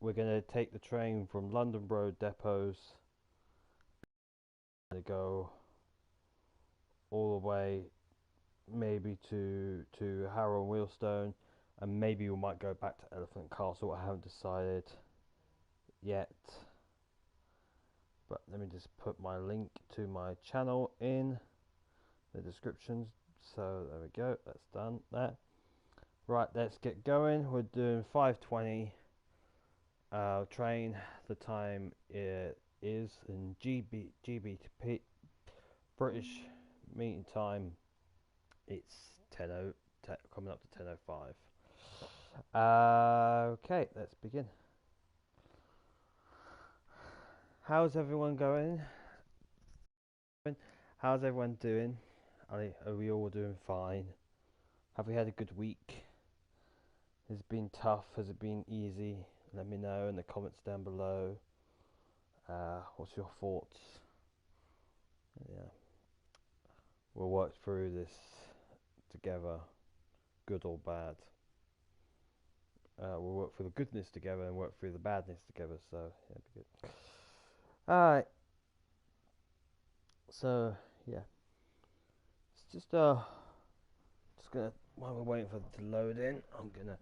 we're going to take the train from London Road depots and go all the way maybe to Harrow and Wheelstone, and maybe we might go back to Elephant Castle. I haven't decided yet, but let me just put my link to my channel in the description. So there we go, that's done that. Right, let's get going. We're doing 5:20 train. The time is in GBT British meeting time. It's 10:00, coming up to 10:05. Okay, let's begin. How's everyone going? How's everyone doing? Are we all doing fine? Have we had a good week? Has it been tough? Has it been easy? Let me know in the comments down below. What's your thoughts? Yeah, we'll work through this together, good or bad. We'll work through the goodness together and work through the badness together. So yeah, be good. All right. So yeah, it's just gonna, while we're waiting for it to load in, I'm gonna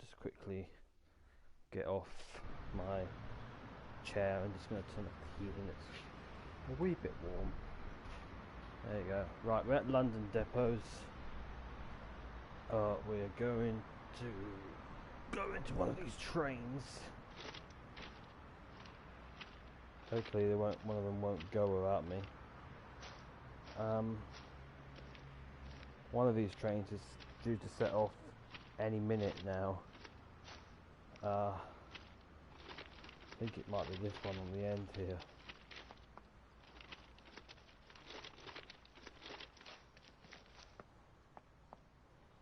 just quickly get off my chair and just gonna turn up the heating. It's a wee bit warm. There you go. Right, we're at London depots. We're going to go into one of these trains. Hopefully one of them won't go without me. One of these trains is due to set off any minute now. I think it might be this one on the end here.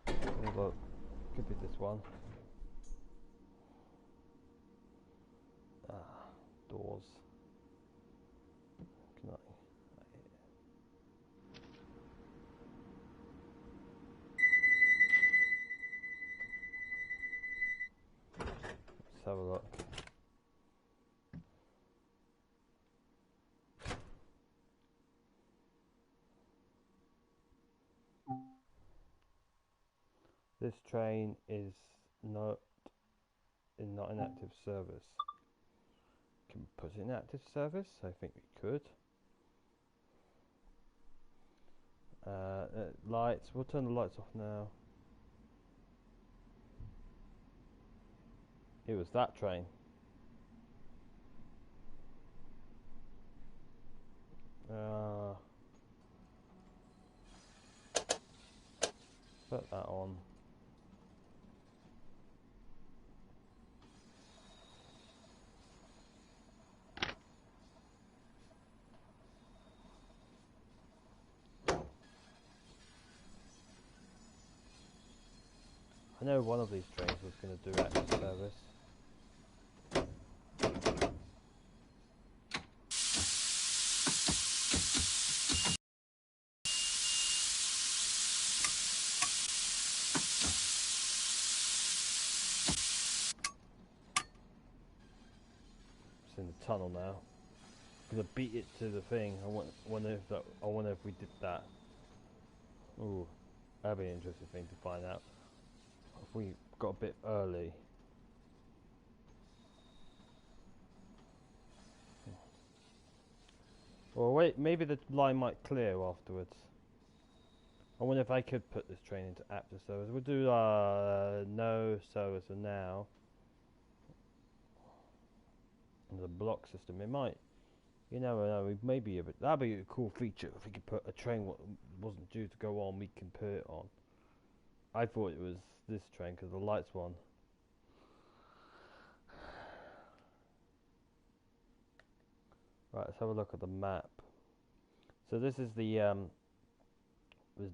Oh, look, could be this one. Doors. Can I? Let's have a look. This train is not in active service. Can we put it in active service? I think we could. Lights. We'll turn the lights off now. It was that train. Put that on. I know one of these trains was going to do active service. It's in the tunnel now. I'm gonna beat it to the thing. I wonder if we did that. Ooh, that'd be an interesting thing to find out. If we got a bit early. Or wait, maybe the line might clear afterwards. I wonder if I could put this train into active service. We'll do no service for now. And the block system, it might. You never know. Maybe that'd be a cool feature if we could put a train wasn't due to go on. We can put it on. I thought it was this train because the lights one. Right, let's have a look at the map. So this is the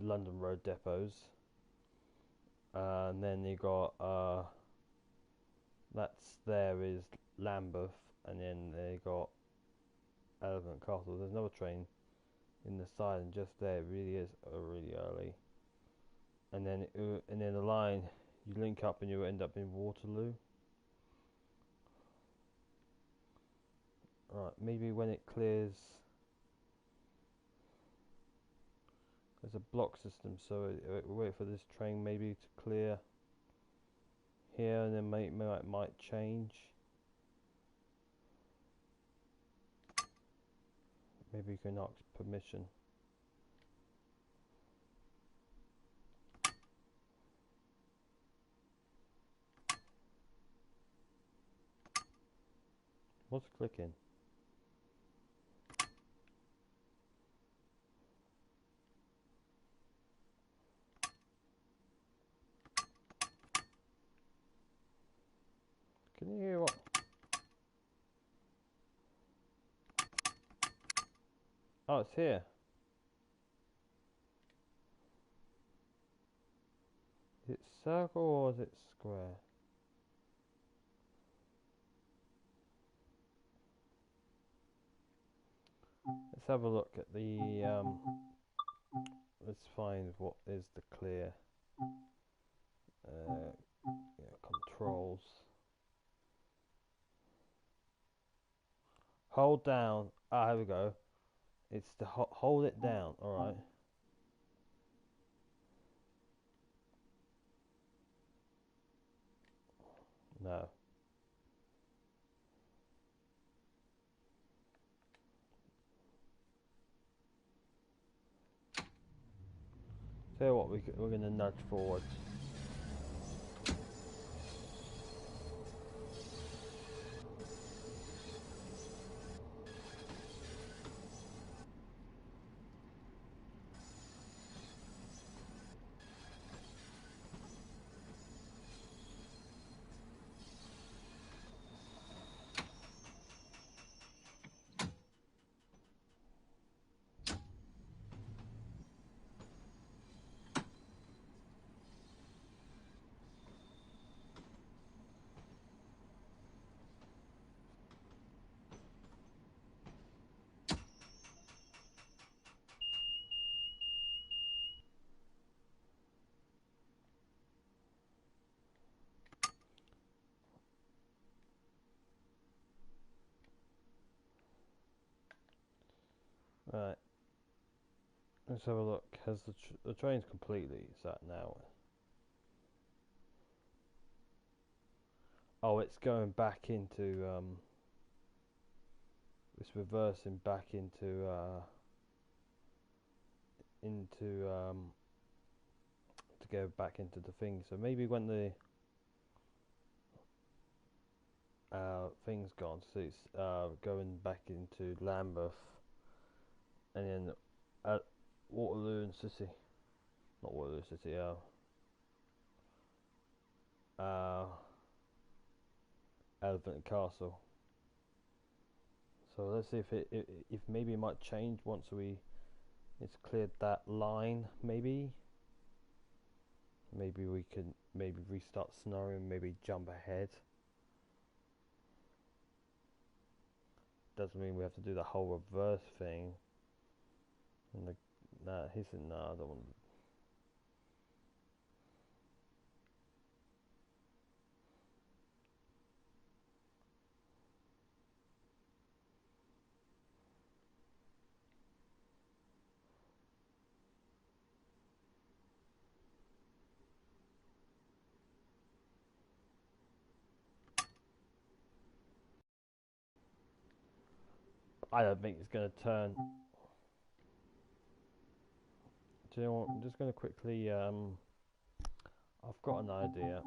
London Road depots, and then you got that's there is Lambeth, and then they got Elephant Castle. There's another train in the side, and just there it really is really early. And then the line you link up, and you end up in Waterloo. Alright, maybe when it clears, there's a block system, so we wait for this train maybe to clear here, and then might change. Maybe you can ask permission. What's clicking? Can you hear what? Oh, it's here. Is it circle or is it square? Let's have a look at the let's find what is the clear controls. Hold down. Ah, here we go. It's to hold it down. All right. No. Tell you what, we're going to nudge forward. Right. Let's have a look. Has the train's completely sat now? Oh, it's going back into it's reversing back into to go back into the thing. So maybe when the thing's gone, so it's going back into Lambeth, and then Waterloo and City, not Waterloo City, Elephant and Castle. So let's see if maybe it might change once it's cleared that line. Maybe we can maybe restart scenario and maybe jump ahead. Doesn't mean we have to do the whole reverse thing. And he said no, I don't want to. I don't think it's going to turn. Do you know what? I'm just going to quickly. I've got an idea.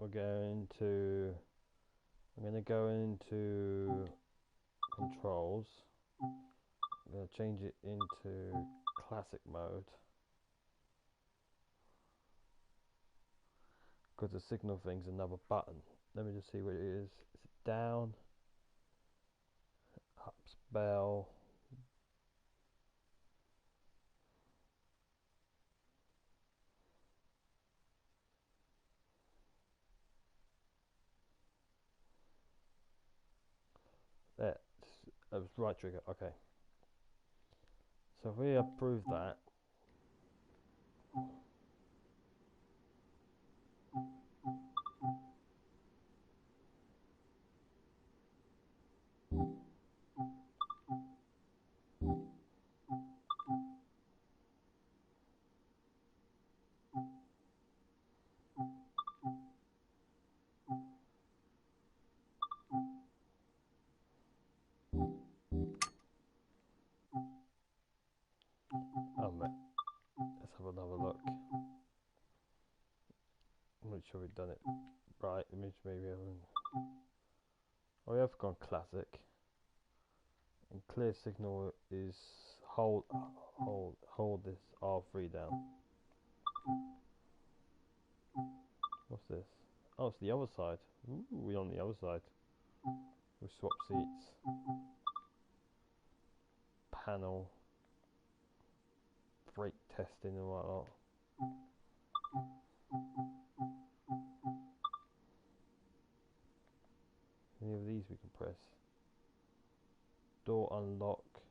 I'm going to go into controls. I'm going to change it into classic mode because the signal thing's another button. Let me just see what it is. Is it down? HBL. That was right trigger. Okay. So if we approve that, make sure we've done it right. Image maybe haven't. Oh, we have gone classic. And clear signal is hold this R3 down. What's this? Oh, it's the other side. Ooh, we're on the other side. We swap seats. Panel. Brake testing and whatnot. Any of these we can press. Door unlock.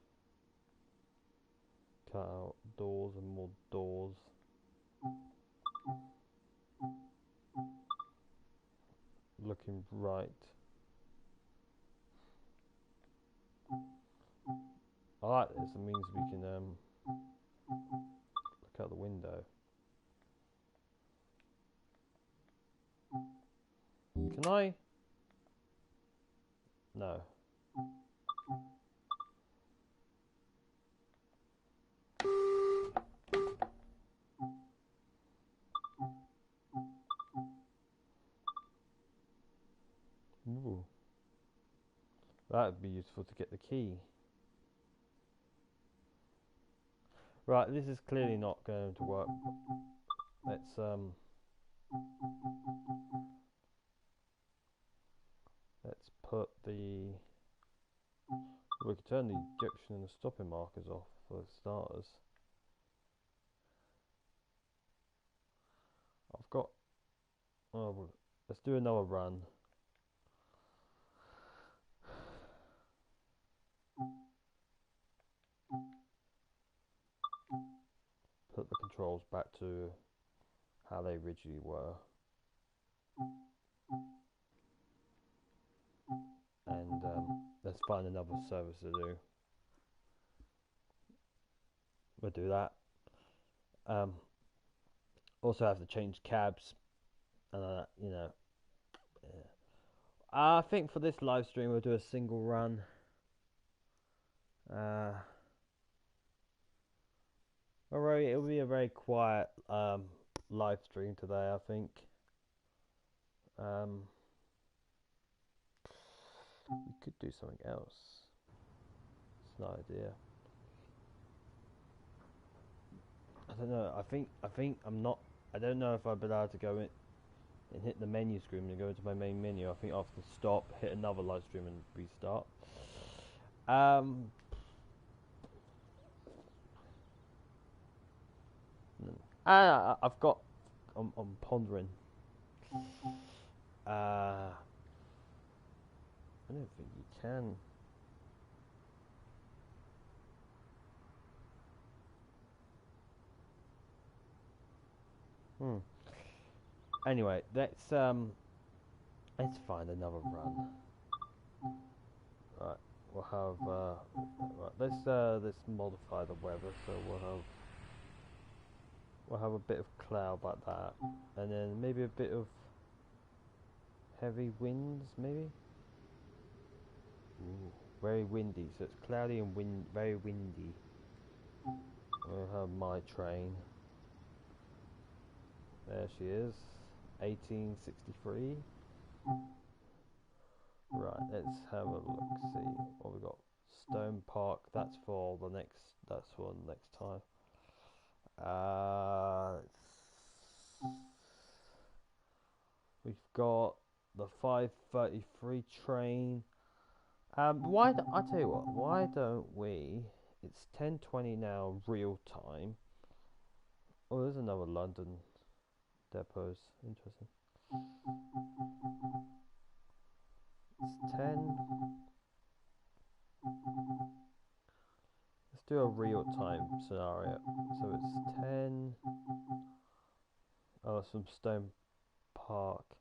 Cut out doors and more doors. Looking right. I like this. It means we can look out the window. Can I? No. Ooh. That would be useful to get the key. Right, this is clearly not going to work. Let's put the. We can turn the ejection and the stopping markers off for starters. I've got. Oh, well, let's do another run. Put the controls back to how they originally were. And let's find another service to do. We'll do that. Also have to change cabs, and you know. Yeah. I think for this live stream we'll do a single run. It'll be a very quiet live stream today, I think. We could do something else. It's an idea. I don't know. I think I'm not. I don't know if I'll be allowed to go in and hit the menu screen and go into my main menu. I think I have to stop, hit another live stream, and restart. I've got. I'm pondering. I don't think you can. Anyway, let's find another run. Right, we'll have right. Let's modify the weather, so we'll have a bit of cloud like that, and then maybe a bit of heavy winds, maybe. Ooh, very windy, so it's cloudy and very windy. We'll have my train. There she is, 1863. Right, let's have a look. See what we got. Stone Park. That's for the next. That's for the next time. We've got the 5:33 train. I tell you what? Why don't we? It's 10:20 now, real time. Oh, there's another London depots. Interesting. It's 10. Let's do a real time scenario. So it's 10. Oh, it's from Stone Park.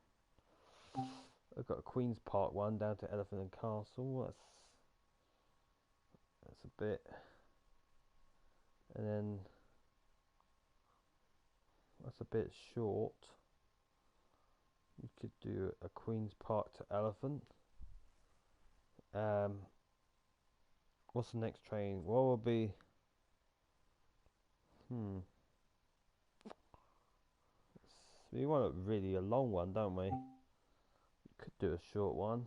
I've got a Queen's Park one down to Elephant and Castle. That's a bit. And then that's a bit short. We could do a Queen's Park to Elephant. What's the next train? What will be? Let's we want really a long one, don't we? Could do a short one.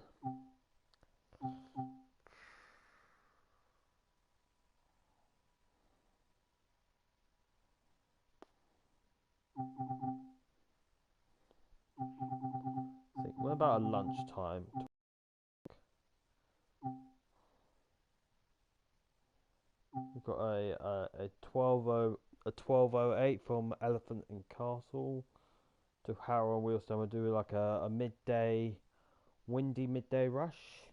Think, what about a lunchtime? We've got a 12:08 from Elephant and Castle to Harrow and Wheelstone. We'll do like a midday, windy midday rush.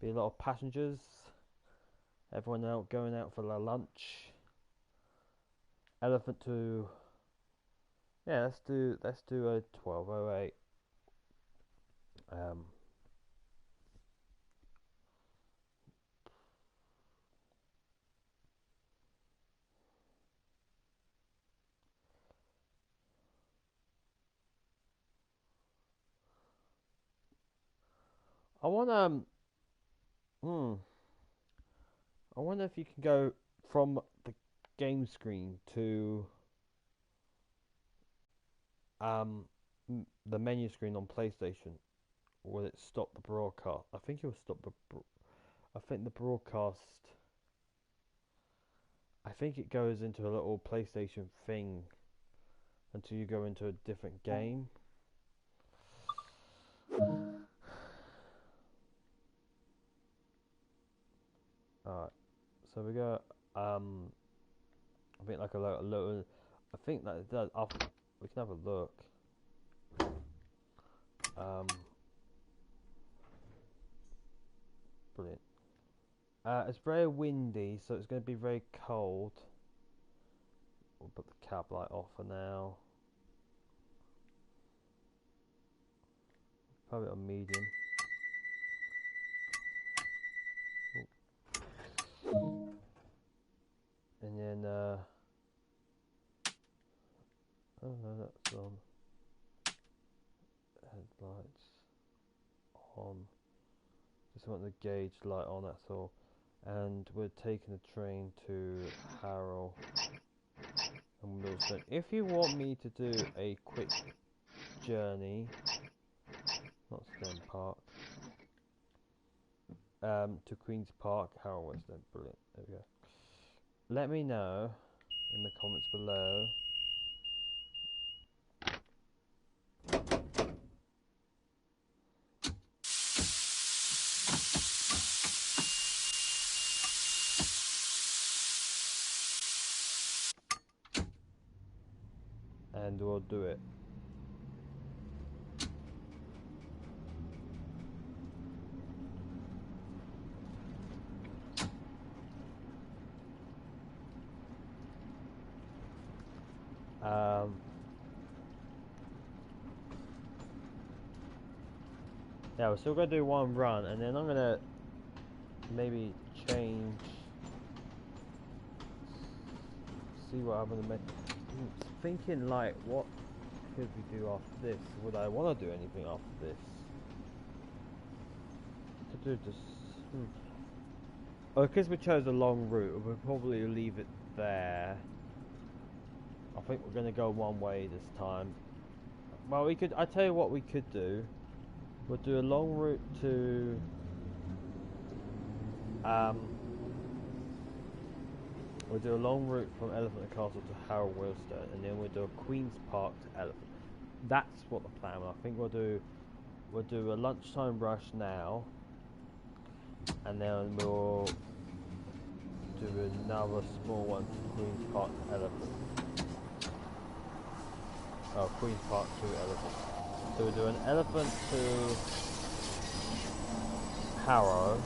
Be a lot of passengers. Everyone out going out for their lunch. Elephant to, yeah, let's do a 12:08. I want I wonder if you can go from the game screen to the menu screen on PlayStation. Will it stop the broadcast? I think it will stop I think the broadcast. I think it goes into a little PlayStation thing until you go into a different game. Alright, so we got I think like a little. I think that it does. We can have a look. Brilliant. It's very windy, so it's going to be very cold. We'll put the cab light off for now. Probably on medium. And then, oh no, that's on. Headlights on. Just want the gauge light on, that's all. And we're taking the train to Harrow and Wilson. If you want me to do a quick journey, not Stone Park, to Queen's Park, Harrow Wilson, brilliant, there we go. Let me know in the comments below and we'll do it. Yeah, we're still gonna do one run, and then I'm gonna maybe change. See what happens. I'm thinking like, what could we do after this? Would I want to do anything after this? Could do just. Oh, because we chose a long route, we'll probably leave it there. I think we're gonna go one way this time. Well, we could. I tell you what, we could do. We'll do a long route to we'll do a long route from Elephant and Castle to Harrow Wheelstone, and then we'll do a Queen's Park to Elephant. That's what the plan was. I think we'll do a lunchtime rush now, and then we'll do another small one to Queen's Park to Elephant. Oh, Queen's Park to Elephant. So we'll do an Elephant to Harrow,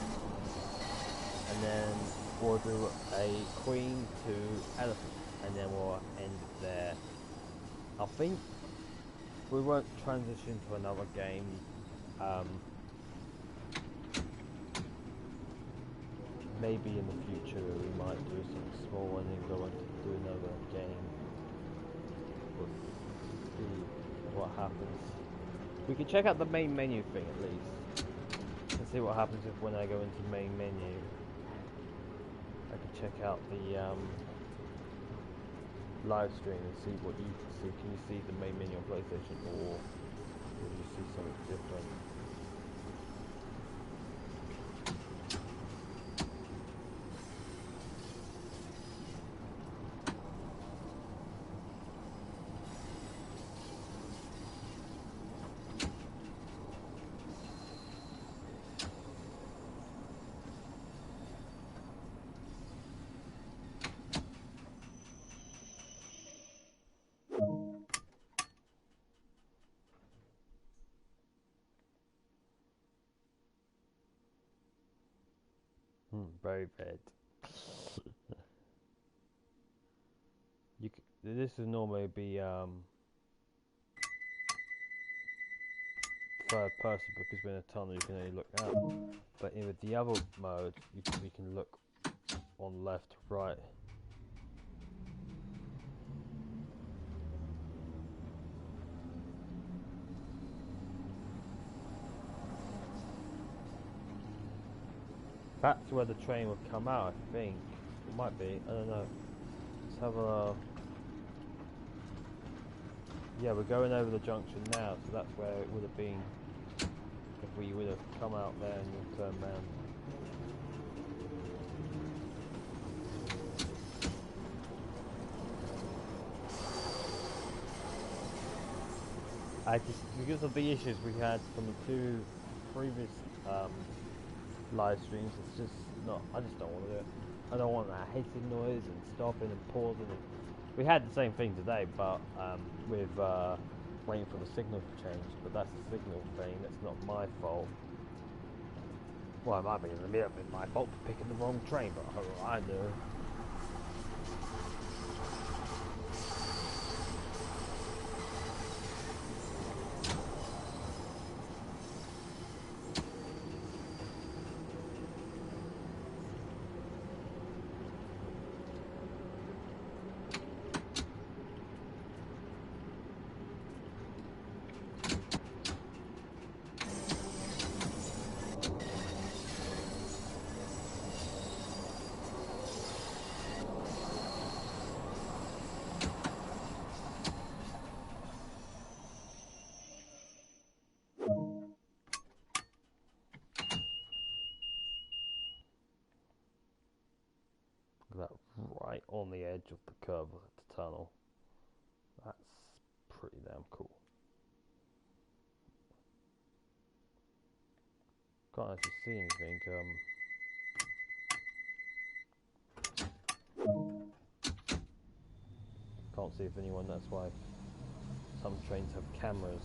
and then we'll do a Queen to Elephant, and then we'll end it there. I think we won't transition to another game. Maybe in the future we might do something small and then go on to do another game. We'll see what happens. We can check out the main menu thing at least, and see what happens if when I go into main menu, I can check out the live stream and see what you can see. Can you see the main menu on PlayStation, or will you see something different? Very red. This would normally be third person because we're in a tunnel. You can only look out. But with the other mode, we can look on left, right. That's where the train would come out, I think. It might be, I don't know. Let's have a... Yeah, we're going over the junction now, so that's where it would have been if we would have come out there and then turned round. Because of the issues we had from the two previous live streams, it's just not, I just don't want to do it. I don't want that hissing noise and stopping and pausing. We had the same thing today, but with waiting for the signal to change, but that's the signal thing, that's not my fault. Well, it might be a bit my fault for picking the wrong train, but I know. That right on the edge of the curve of the tunnel. That's pretty damn cool. Can't actually see anything. Can't see if anyone. That's why some trains have cameras.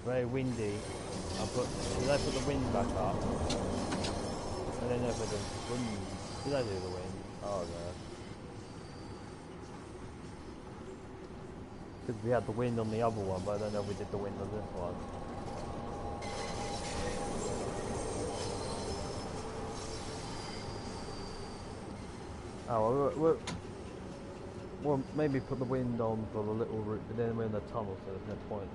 Very windy. Did I put the wind back up? I don't know if I did. Did I do the wind? Oh no. Because we had the wind on the other one, but I don't know if we did the wind on this one. Oh, we'll maybe put the wind on for the little route, but then we're in the tunnel, so there's no point.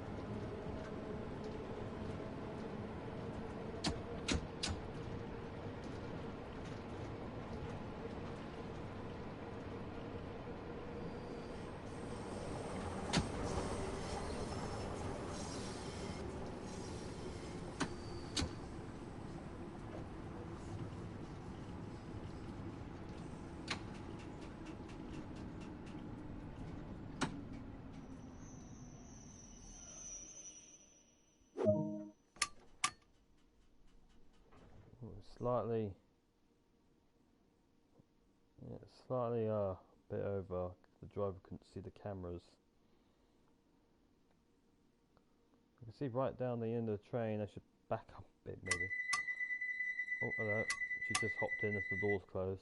Slightly a bit over. The driver couldn't see the cameras. You can see right down the end of the train. I should back up a bit maybe. Oh, hello. She just hopped in as the doors closed.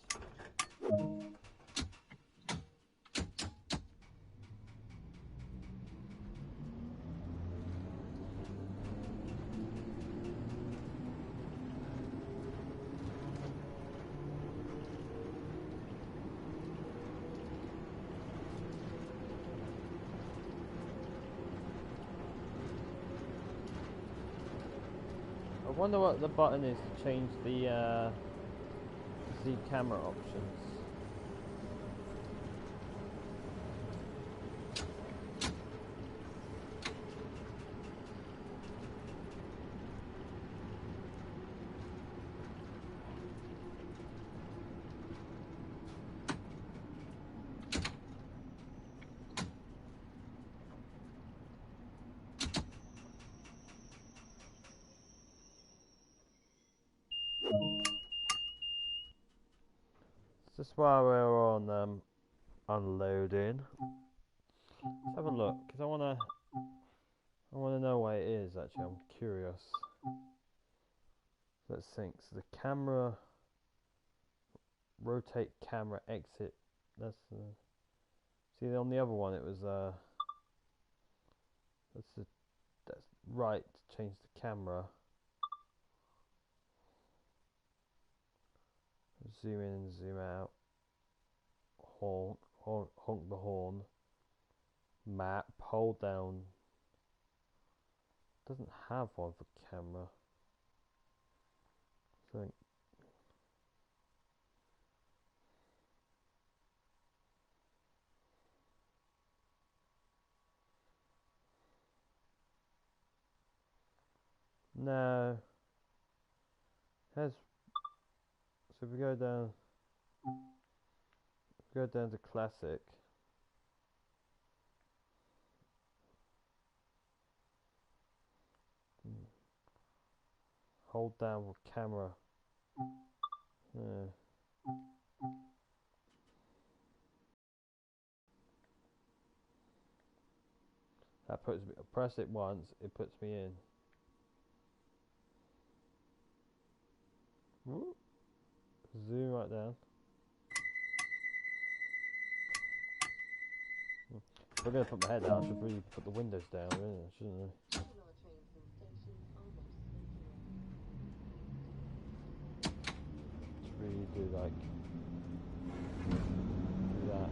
I wonder what the button is to change the camera options. Just while we're on unloading, let's have a look, because I wanna know what it is. Actually, I'm curious. Let's think. So the camera, rotate camera exit. That's see, on the other one it was that's right to change the camera. Zoom in and zoom out. Honk the horn. Map. Hold down. Doesn't have one for camera. So no. Has so if we go down to classic. Hold down for camera. Yeah. That puts me. Press it once. It puts me in. Whoop. Zoom right down. If I'm going to put my head down, I should really put the windows down, really, shouldn't I? Just really do like that.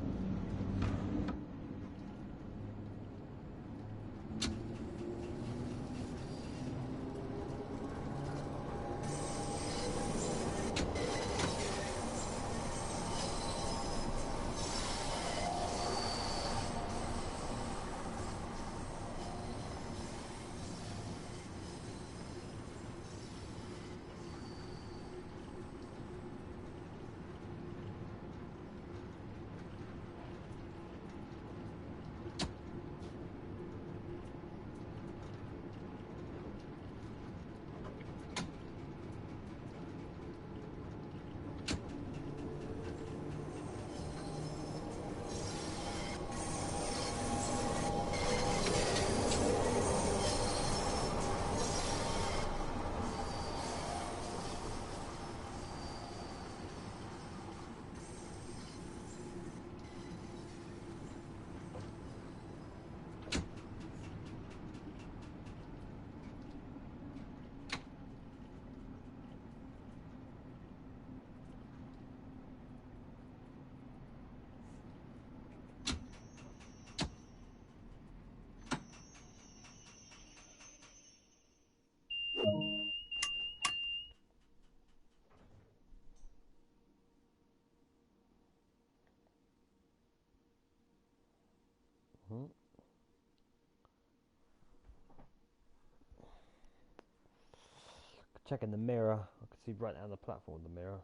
Check in the mirror. I can see right down the platform with the mirror.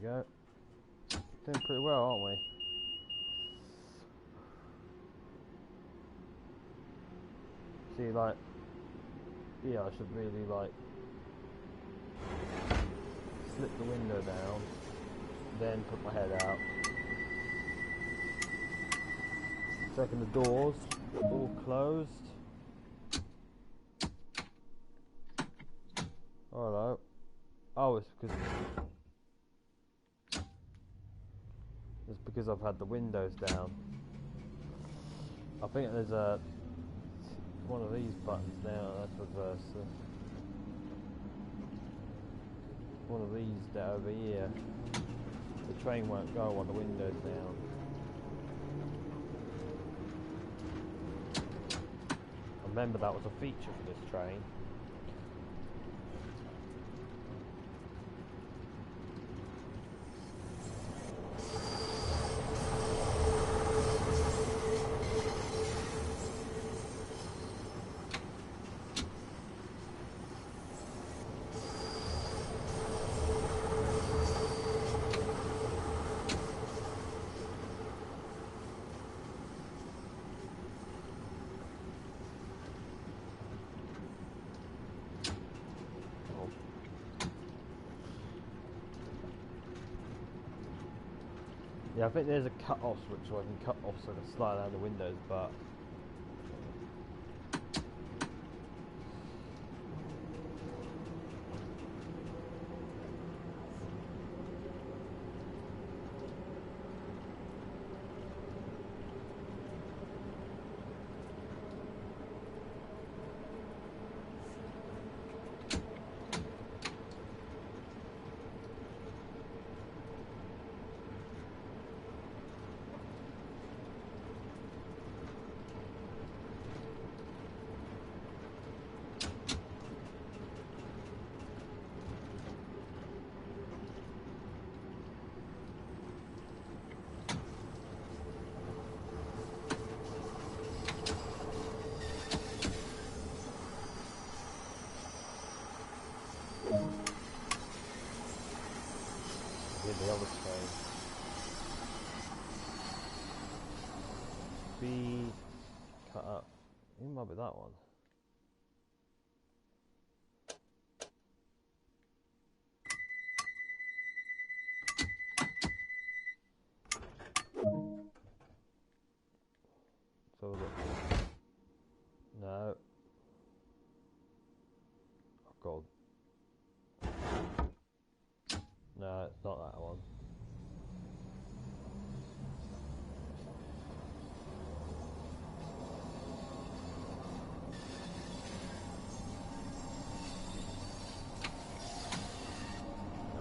we go. Doing pretty well, aren't we? See, like, yeah, I should really, like, slip the window down, then put my head out. Checking the doors, all closed. Oh, hello. Oh, it's because I've had the windows down. I think there's one of these buttons now. That's reverse. One of these that over here. The train won't go while the window's down. I remember that was a feature for this train. Yeah, I think there's a cut-off switch so I can cut off so I can slide down the windows, but the other train. Speed cut up. It might be that one. So look. No. Oh god. No, it's not that one.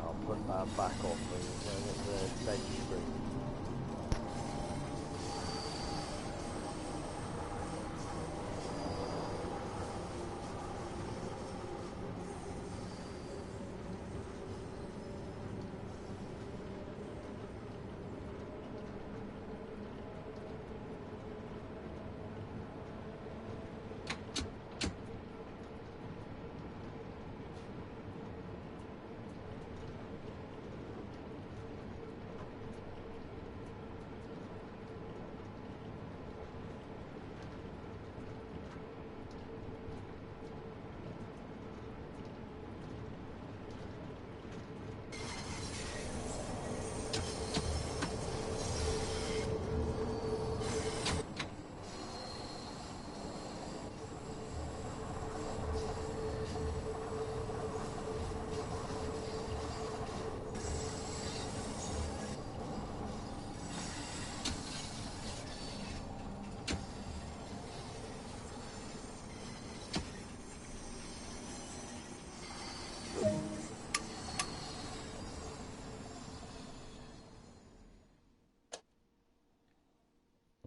I'll put that back off when it's the stage screen.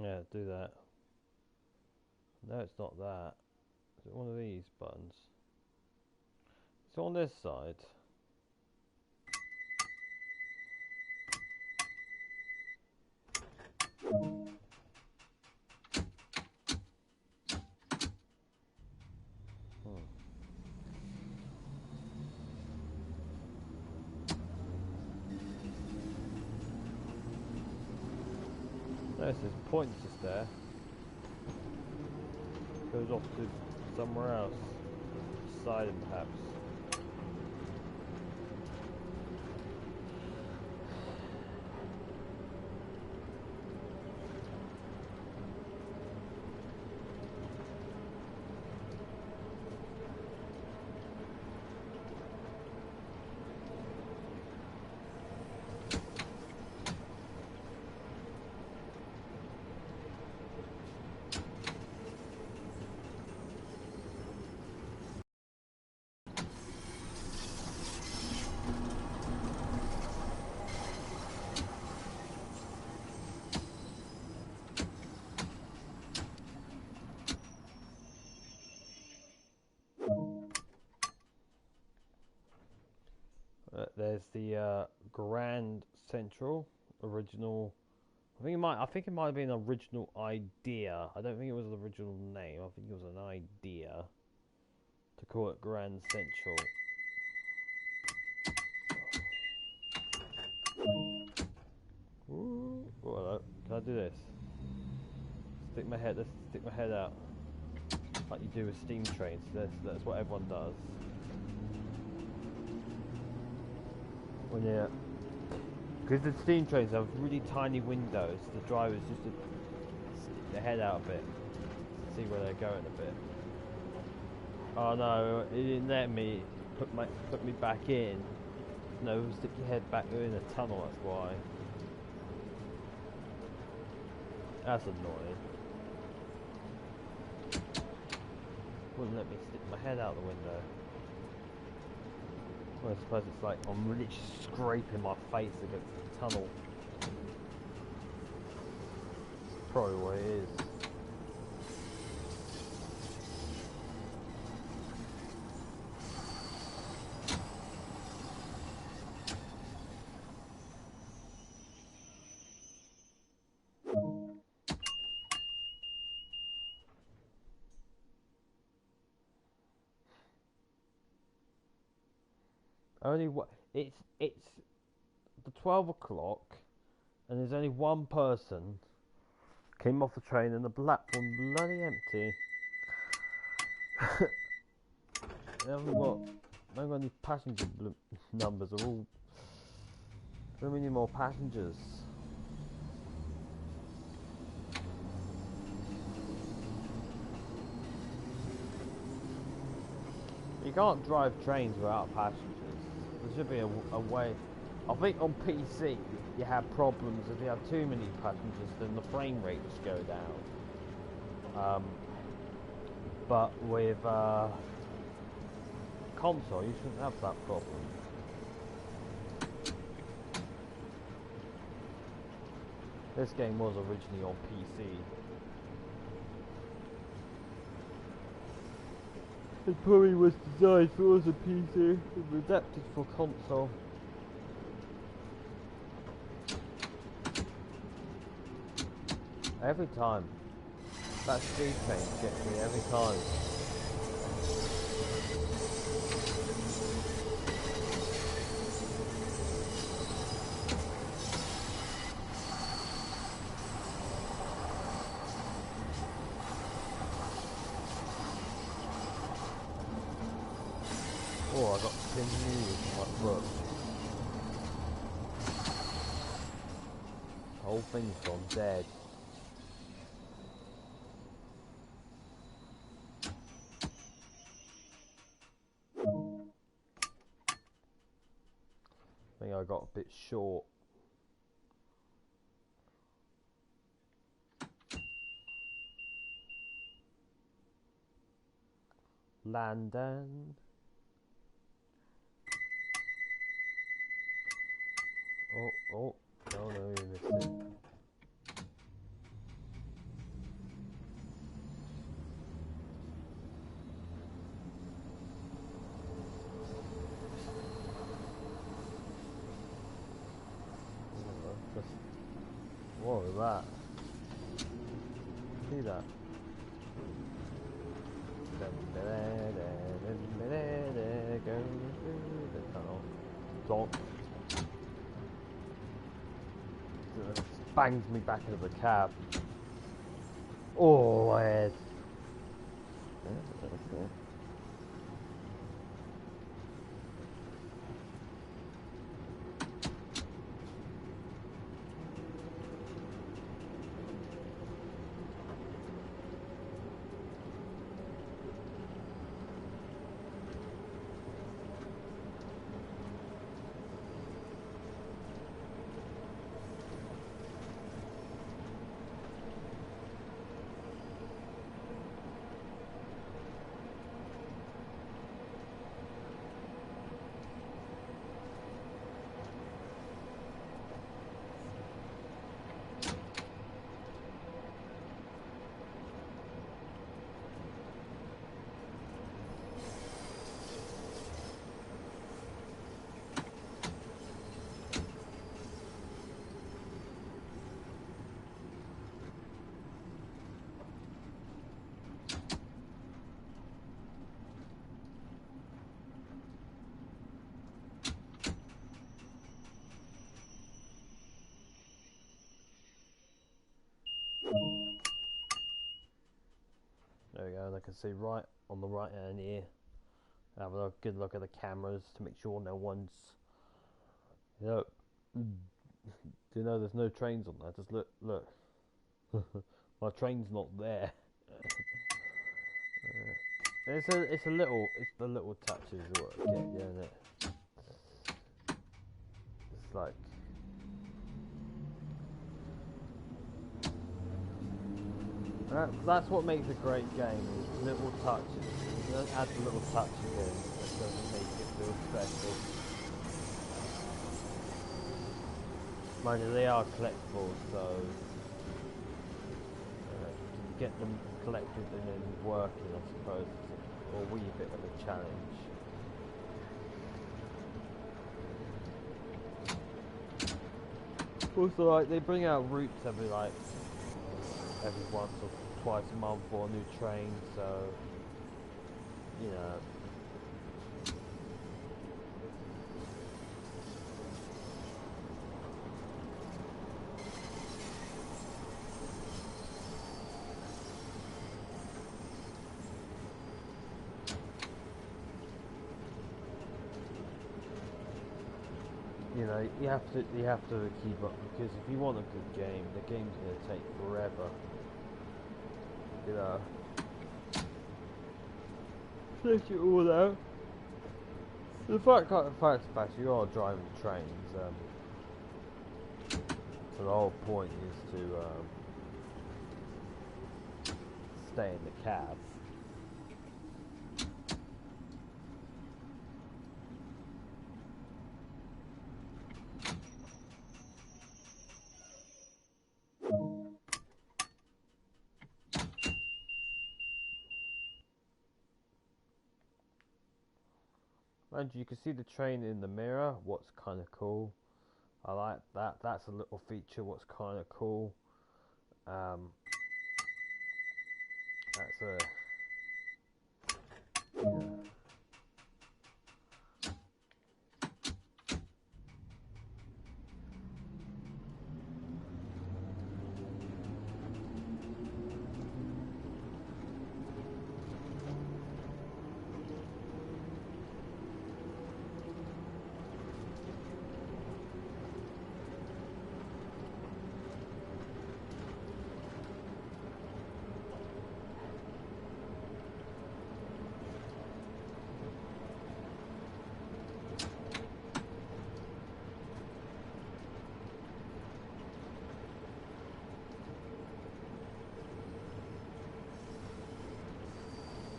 Yeah, do that. No, it's not that. Is it one of these buttons? It's on this side. Notice there's points just there. Goes off to somewhere else. Siding perhaps. There's the Grand Central original. I think it might have been an original idea. I don't think it was the original name. I think it was an idea to call it Grand Central. Ooh, oh, hello. Can I do this? Let's stick my head out. Like you do with steam trains. That's what everyone does. When you, because the steam trains have really tiny windows, the drivers just to stick their head out a bit, see where they're going a bit. Oh no, it didn't let me put me back in. No, stick your head back in the tunnel. That's why. That's annoying. Wouldn't let me stick my head out the window. Well, I suppose it's like I'm literally scraping my face against the tunnel. Probably what it is. Only it's the 12 o'clock, and there's only one person came off the train, and the platform bloody empty. They haven't got any passenger numbers. Are all so many more passengers. You can't drive trains without passengers. There should be a way. I think on PC you have problems if you have too many passengers, then the frame rates go down. But with console, you shouldn't have that problem. This game was originally on PC. It probably was designed for us a PC. It was adapted for console. Every time. That speed train gets me every time. Oh, I got 10 needles in my foot. The whole thing's gone dead. I think I got a bit short. London. Oh, no, you missed it. What was that? See that? Going through the tunnel. Donk. bangs me back into the cab. Oh, my head. There we go, and I can see right on the right hand here. Have a good look at the cameras to make sure no one's. Do you know there's no trains on there? Just look. My train's not there. It's the little touches what I get, isn't it? It's like. That's what makes a great game, is little touches. You don't add the little touches in, that doesn't make it feel special. Mind you, they are collectibles, so to get them collected and then working, I suppose, is a wee bit of a challenge. Also, like, they bring out routes every once or twice a month for a new train, so you know. You know, you have to keep up, because if you want a good game, the game's going to take forever. You know, check it all out. The fact you are driving trains. So the whole point is to stay in the cab. And you can see the train in the mirror, what's kind of cool. I like that. That's a little feature, what's kind of cool. That's a... Yeah.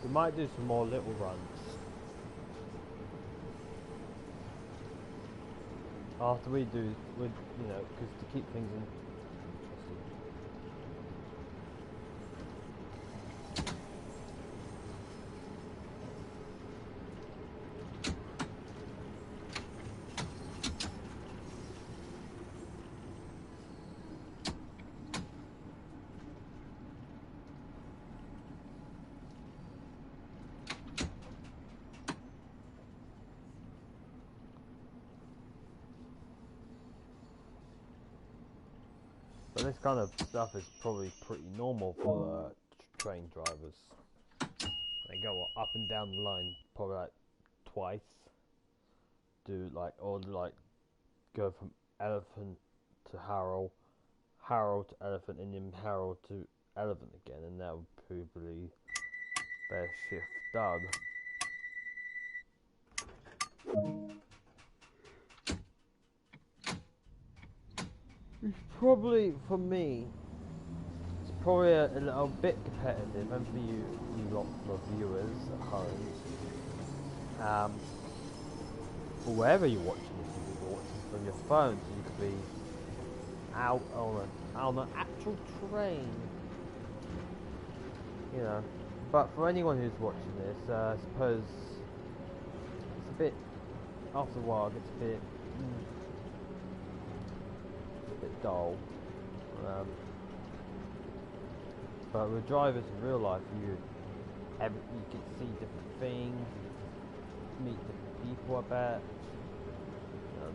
We might do some more little runs after we do, you know, because to keep things interesting. But this kind of stuff is probably pretty normal for train drivers. They go up and down the line probably like twice. Do like, or like go from Elephant to Harrow, Harrow to Elephant, and then Harrow to Elephant again, and that would probably their shift done. It's probably, for me, it's probably a little bit competitive, and for you lot of viewers at home, or wherever you're watching this, you could be watching from your phone, so you could be out on an actual train, you know. But for anyone who's watching this, I suppose it's a bit, after a while, it gets a bit dull. But with drivers in real life, you can see different things, meet different people. I bet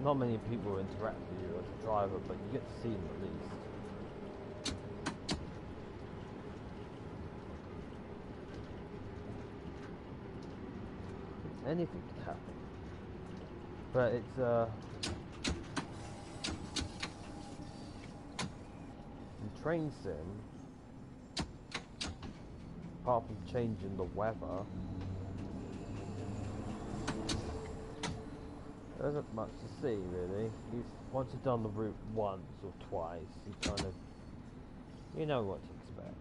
not many people interact with you as a driver, but you get to see them at least. Anything can happen, but it's in train sim, apart from changing the weather, there isn't much to see really. Once you've done the route once or twice, you kind of, you know what to expect.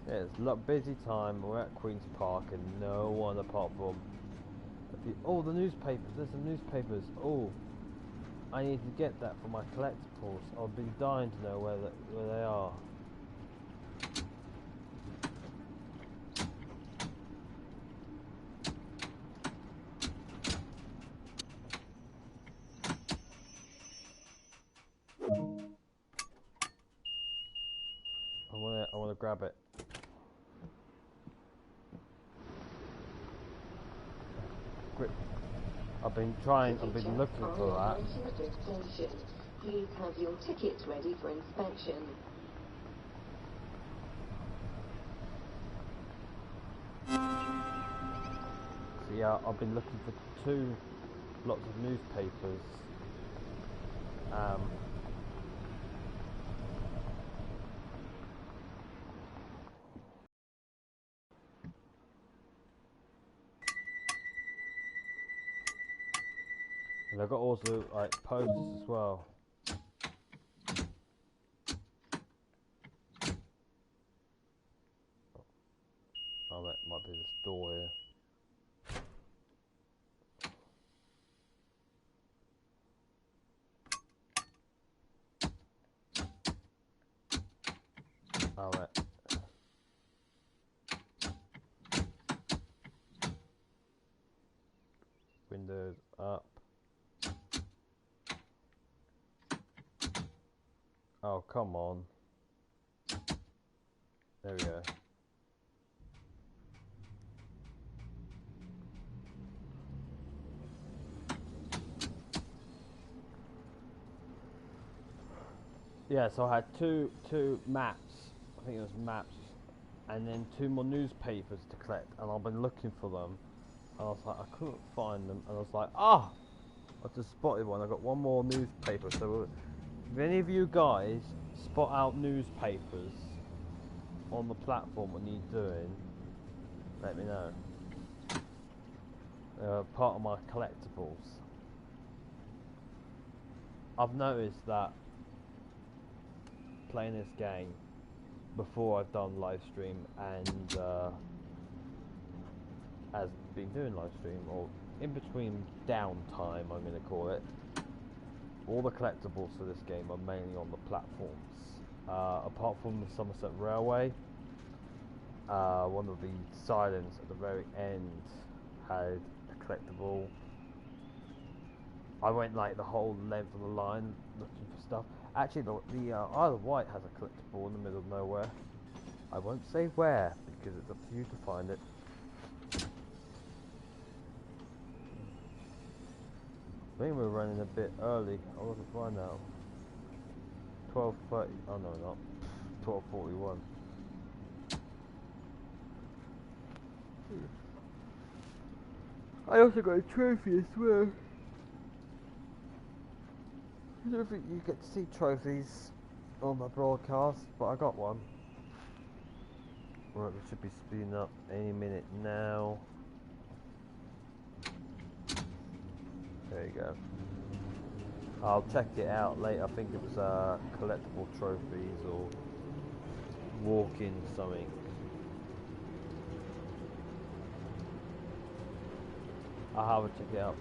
Yeah, it's a busy time. We're at Queen's Park and no one apart from oh, the newspapers. There's some newspapers. Oh, I need to get that for my collectibles. I've been dying to know where they are. I wanna grab it. I've been looking for that. Please have your tickets ready for inspection. So yeah, I've been looking for lots of newspapers. And I've got also like posters as well. Oh, that might be this door here. Oh, right. Windows up. Oh, come on. There we go. Yeah, so I had two maps. I think it was maps, and then 2 more newspapers to collect, and I've been looking for them. And I was like, I couldn't find them, and I was like, I just spotted one. I got 1 more newspaper. So if any of you guys spot out newspapers on the platform, what you're doing, let me know. Part of my collectibles. I've noticed that playing this game before I've done live stream and has been doing live stream, or in between downtime, I'm going to call it, all the collectibles for this game are mainly on the platforms. Apart from the Somerset Railway, one of the silents at the very end had a collectible. I went like the whole length of the line looking for stuff. Actually, the Isle of Wight has a collectible in the middle of nowhere. I won't say where because it's up to you to find it. I think we're running a bit early. I wasn't fine now. 12:30. Oh no, not 12:41. I also got a trophy as well. I don't think you get to see trophies on my broadcast, but I got one. Right, we should be speeding up any minute now. There you go. I'll check it out later. I think it was collectible trophies or walk-in something. I'll have to check it out.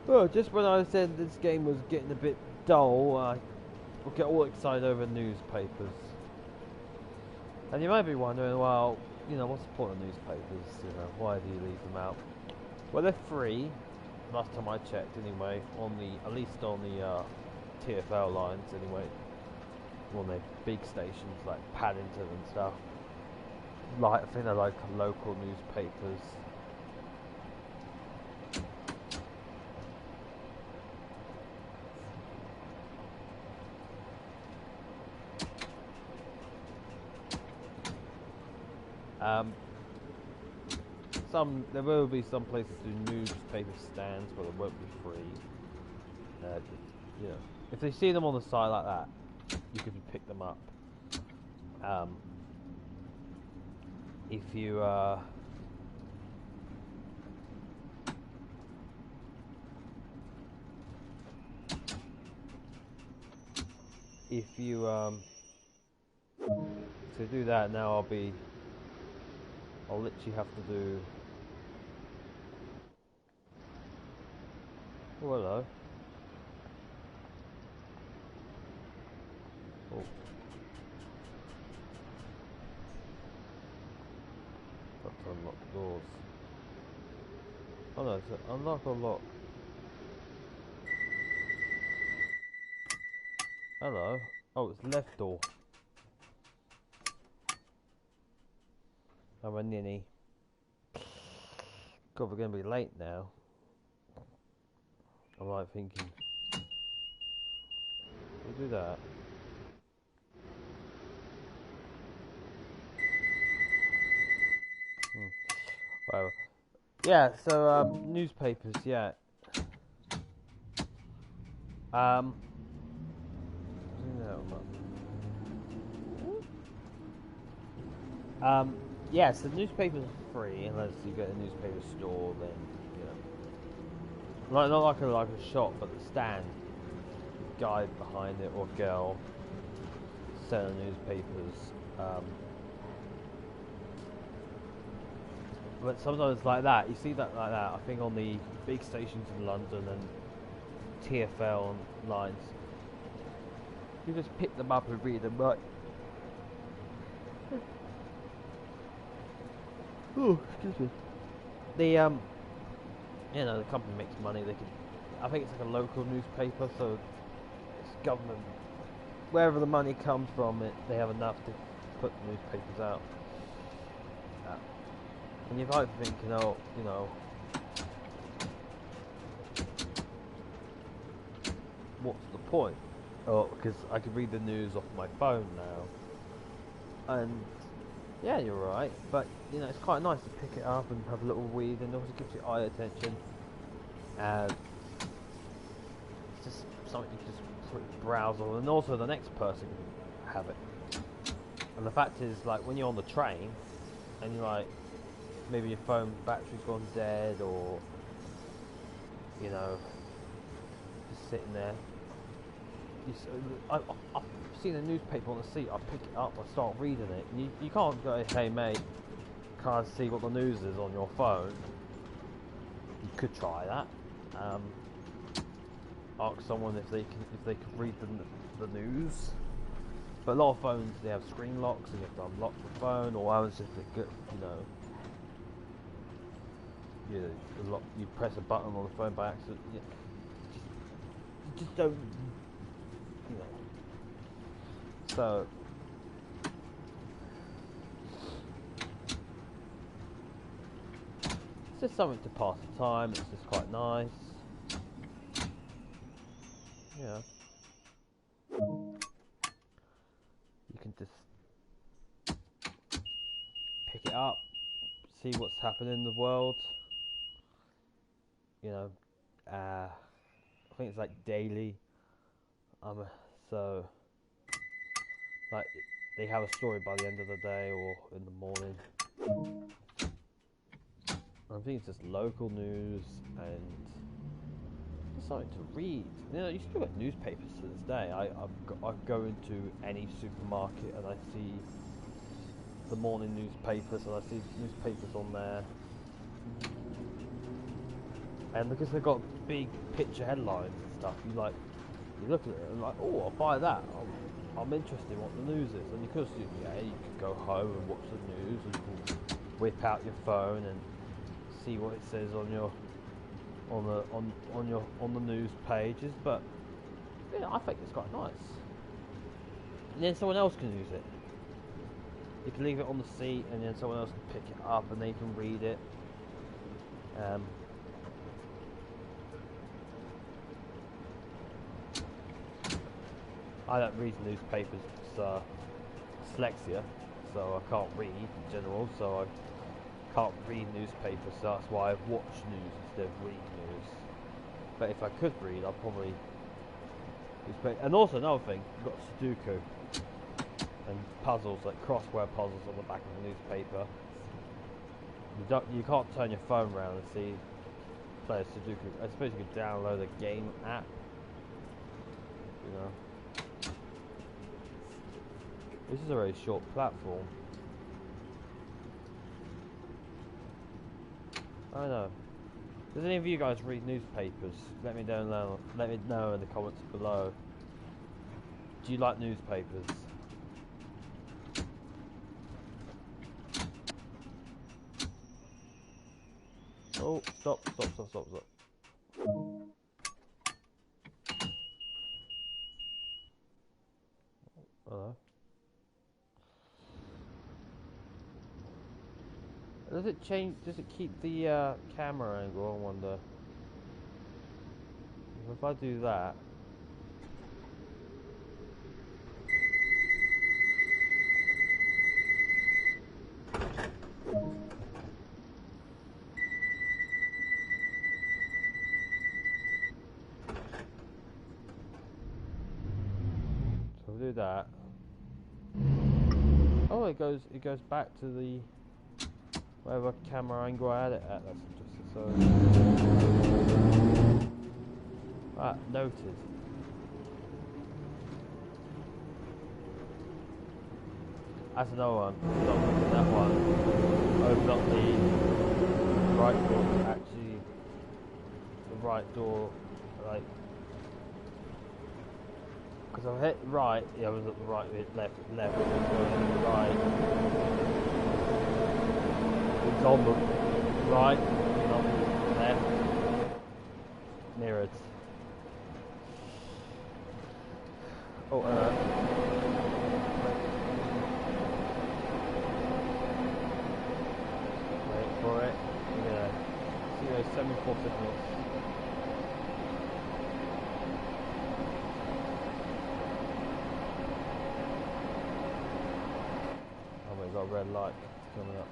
Well, just when I said this game was getting a bit dull, I will get all excited over newspapers. And you might be wondering, well, you know, what's the point of newspapers? You know, why do you leave them out? Well, they're free. Last time I checked, anyway, on the at least on the TFL lines, anyway. On their big stations like Paddington and stuff. Like I think they're like local newspapers. There will be some places do newspaper stands, but they won't be free. You know, if they see them on the side like that, you can pick them up. If you to do that now, I'll literally have to do. Oh, hello. Oh. Got to unlock doors. Oh no, it's a unlock or lock. Hello. Oh, it's left door. I'm a ninny. God, we're gonna be late now. I'm like thinking, we'll do that. Whatever. Yeah, so newspapers, yeah. Yes, the newspapers are free unless you get a newspaper store. Then you know, not like a shop, but the stand, guy behind it or girl selling newspapers. But sometimes like that, you see that like that. I think on the big stations in London and TFL lines, you just pick them up and read them. Right. Oh, excuse me. The you know, the company makes money. They can. I think it's like a local newspaper, so it's government. Wherever the money comes from, they have enough to put newspapers out. And you're probably thinking, oh, you know, what's the point? Oh, because I can read the news off my phone now. And yeah, you're right, but you know, it's quite nice to pick it up and have a little read, and it also gives you eye attention. And it's just something you just sort of browse on, and also the next person can have it. And the fact is, like, when you're on the train and you're like, maybe your phone battery's gone dead, or you know, just sitting there. I've seen a newspaper on the seat. I pick it up, I start reading it. You can't go, hey mate, can't see what the news is on your phone. You could try that. Ask someone if they can read the news. But a lot of phones, they have screen locks, and you have to unlock the phone, or I was just a good, you press a button on the phone by accident. You just don't, you know. So It's just something to pass the time. It's just quite nice. Yeah. You can just pick it up, see what's happening in the world. You know, I think it's like daily. So like they have a story by the end of the day or in the morning. I think it's just local news and just something to read. You know, you still get newspapers to this day. I go into any supermarket and I see the morning newspapers and I see newspapers on there. And because they've got big picture headlines and stuff, you look at it and like, oh, I'll buy that. I'm interested in what the news is. And because you can go home and watch the news, and you can whip out your phone and see what it says on the news pages. But yeah, I think it's quite nice. And then someone else can use it. You can leave it on the seat, and then someone else can pick it up, and they can read it. I don't read newspapers, it's dyslexia, so I can't read in general, so I can't read newspapers, so that's why I watch news instead of read news. But if I could read, I'd probably newspaper. And also another thing, you've got Sudoku and puzzles, like crossword puzzles on the back of the newspaper. You can't turn your phone around and play a Sudoku. I suppose you could download a game app, you know. This is a very short platform. I don't know. Does any of you guys read newspapers? Let me know. Let me know in the comments below. Do you like newspapers? Oh, stop. Hello. Does it change? Does it keep the camera angle? I wonder. If I do that. So we'll do that. Oh, it goes back to the whatever camera angle I had it at. That's interesting. So noted. That's another one. Stop looking at that one. Open up the right door. Actually, the right door, like. Because I hit right, yeah, I was at the right bit, left, going to the right. It's on the right, not left. Mirrored. Oh, wait for it. Yeah. 074 signals. Got a red light coming up.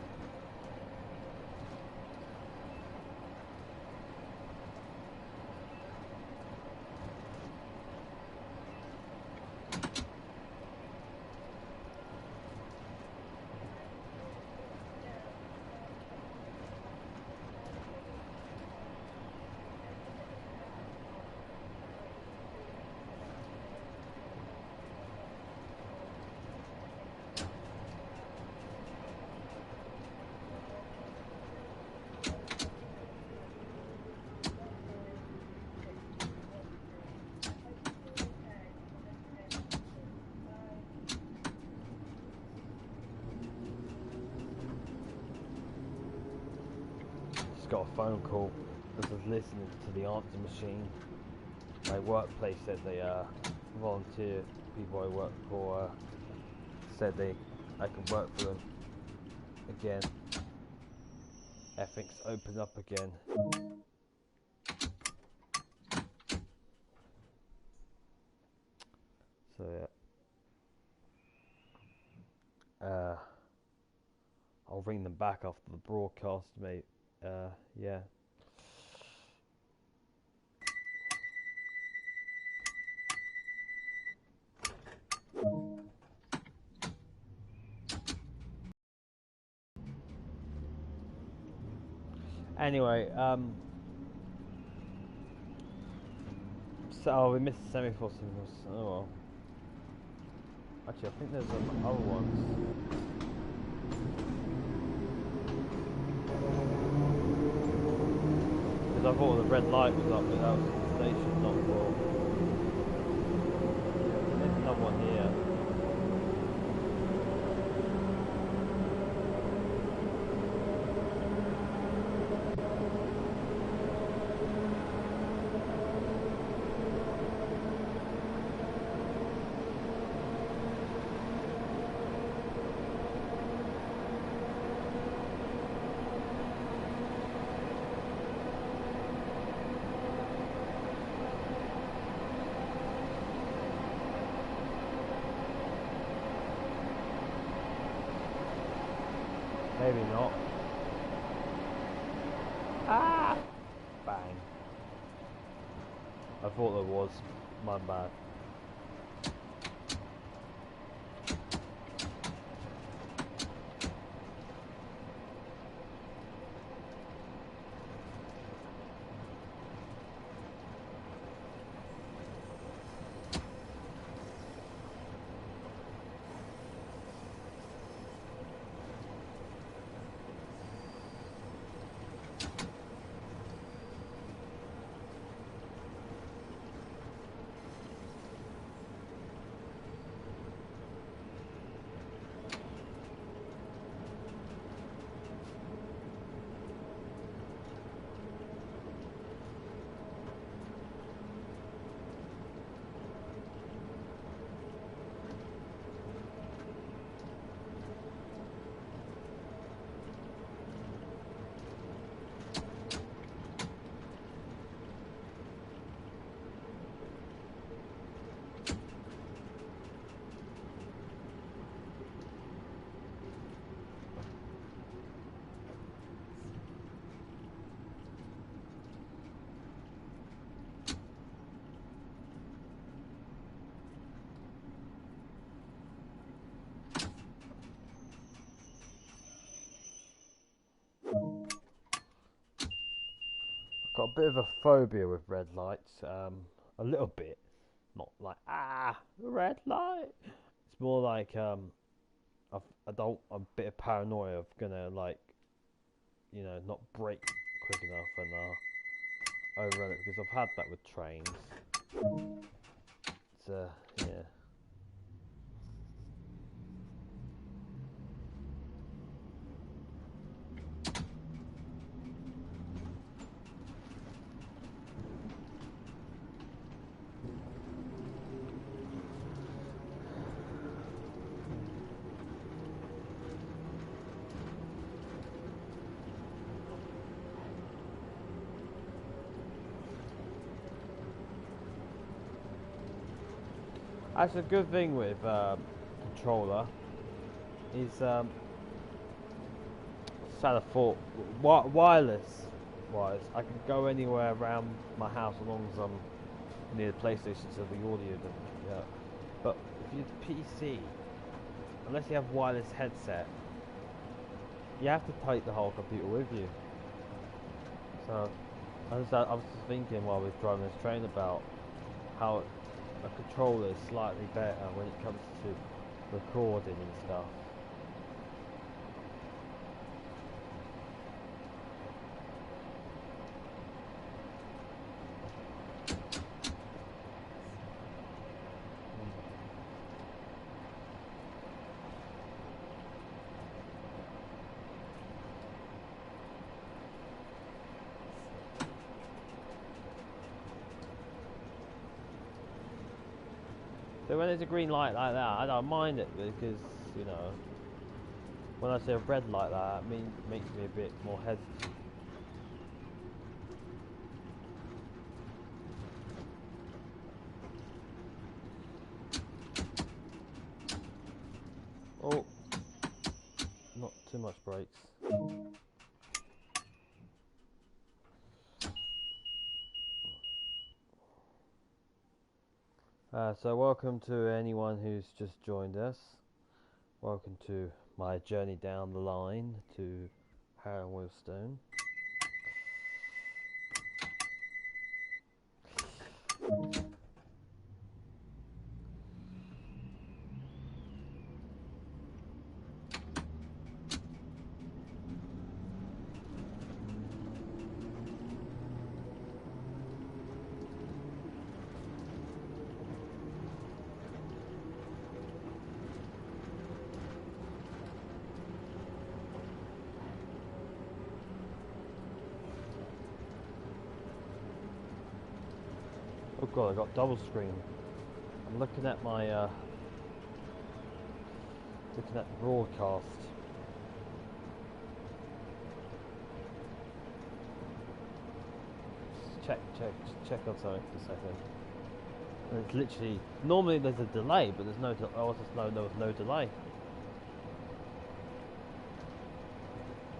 Got a phone call. This was listening to the answer machine. My workplace said they volunteer people I work for said I could work for them again. Everything's opened up again. So yeah. I'll ring them back after the broadcast, mate. Yeah. Anyway, so we missed the semi-finals. Oh well. Actually, I think there's some other ones. Because I thought the red light was up, but that was the station, not for. There's another one here. Maybe not. Ah! Bang. I thought there was. My bad. Got a bit of a phobia with red lights, a little bit, not like red light. It's more like I'm a bit of paranoia of gonna like, not brake quick enough and overrun it because I've had that with trains. It's yeah. That's a good thing with controller is sad thought wireless wise I can go anywhere around my house as long as I'm near the PlayStation so the audio doesn't but if you PC, unless you have wireless headset, you have to take the whole computer with you. So I was just thinking while we were driving this train about how a controller is slightly better when it comes to recording and stuff. So when there's a green light like that, I don't mind it because, when I see a red like that, it makes me a bit more hesitant. Oh, not too much brakes. So welcome to anyone who's just joined us. Welcome to my journey down the line to Harrow and Wheelstone. Oh god, I got double screen. I'm looking at my looking at the broadcast. Check on something for a second. And it's literally, normally there's a delay, but there's no there was no delay.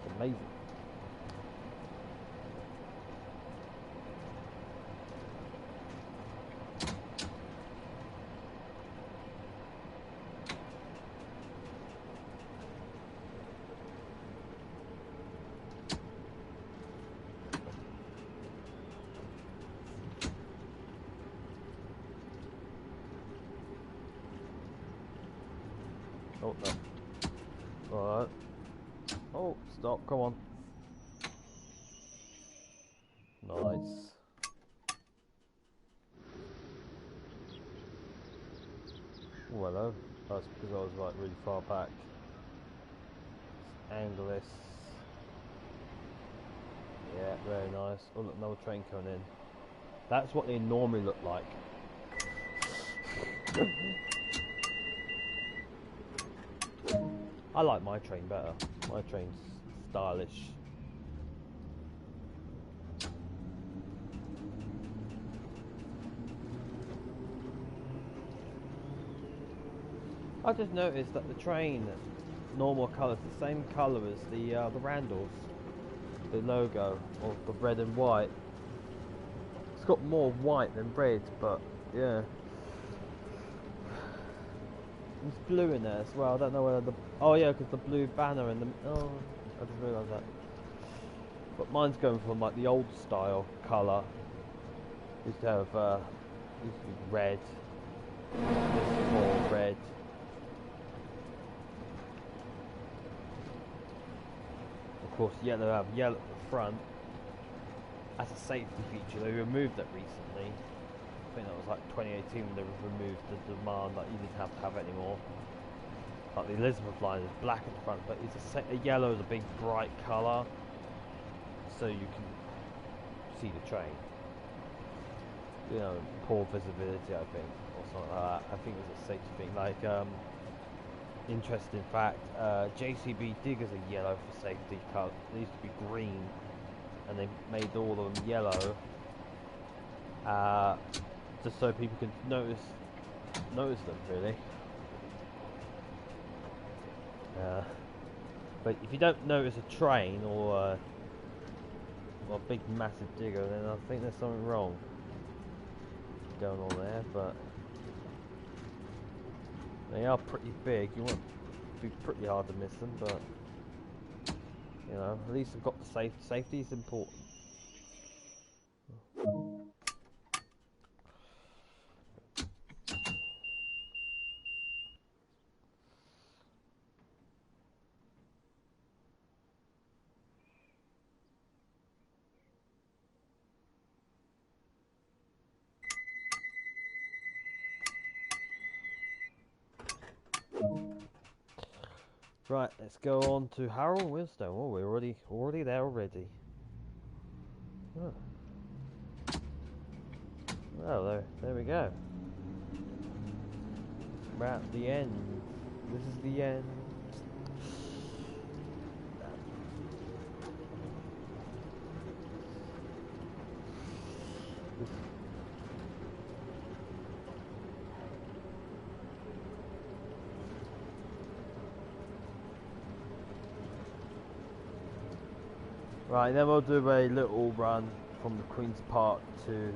It's amazing. Oh no. Alright. Oh, stop, come on. Nice. Oh, hello. That's because I was like really far back. Let's angle this. Yeah, very nice. Oh look, another train coming in. That's what they normally look like. I like my train better. My train's stylish. I just noticed that the train, normal colours, the same colour as the Randalls, the logo of the red and white. It's got more white than red, but yeah. There's blue in there as well. I don't know whether the... Oh yeah, because the blue banner and the... Oh, I didn't realise that. But mine's going from like the old style colour. Used to have used to be red. More red. Of course, yellow have yellow at the front. As a safety feature, they removed that recently. I think that was like 2018 when they removed the demand that you didn't have to have it anymore. Like the Elizabeth line is black at the front, but it's a yellow is a big bright colour, so you can see the train. You know, poor visibility, I think, or something like that. I think it was a safety thing. Like, interesting fact, JCB diggers are yellow for safety colour. They used to be green, and they made all of them yellow. Just so people can notice them, really. But if you don't notice a train or a big massive digger, then I think there's something wrong going on there. But they are pretty big. You want to be pretty hard to miss them, but you know, at least I've got the safety is important. Right, let's go on to Harrow and Wheelstone. Oh, we're already there already. Oh, well, there we go. We're at the end. This is the end. Right, then we'll do a little run from the Queen's Park to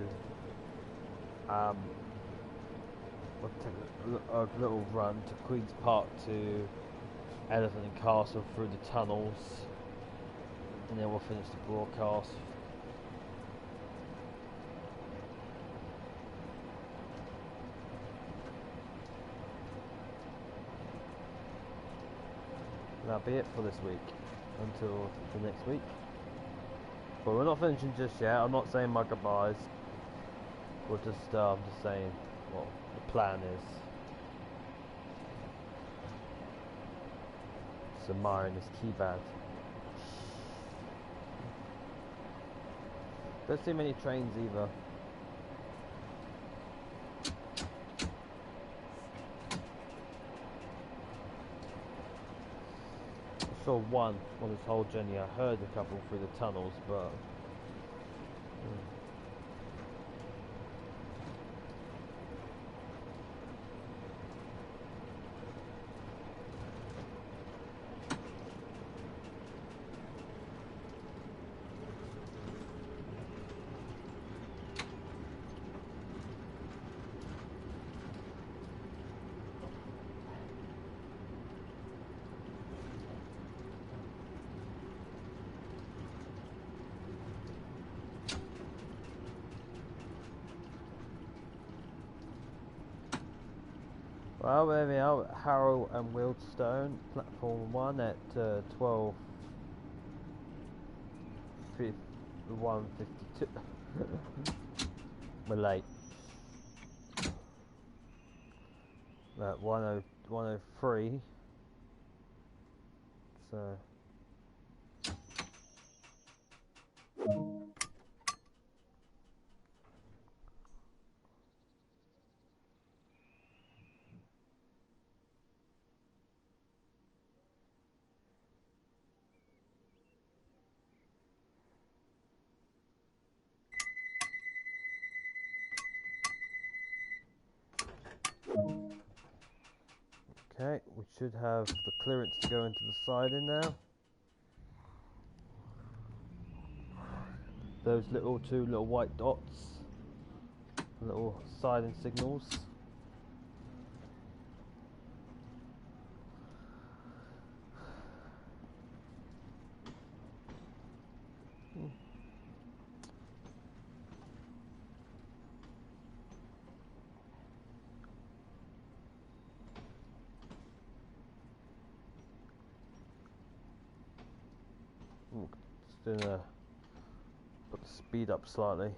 we'll take a little run to Queen's Park to Elephant and Castle through the tunnels, and then we'll finish the broadcast. That'll be it for this week until the next week. But we're not finishing just yet. I'm not saying my goodbyes. We're just I'm just saying what the plan is. Just admiring this keypad. Don't see many trains either. I saw one on this whole journey. I heard a couple through the tunnels, but well, there we are, Harrow and Wealdstone, platform 1 at 1:52. We're late. At 1:03. So. Okay, we should have the clearance to go into the siding now. Those two little white dots, little siding signals. Just gonna put the speed up slightly.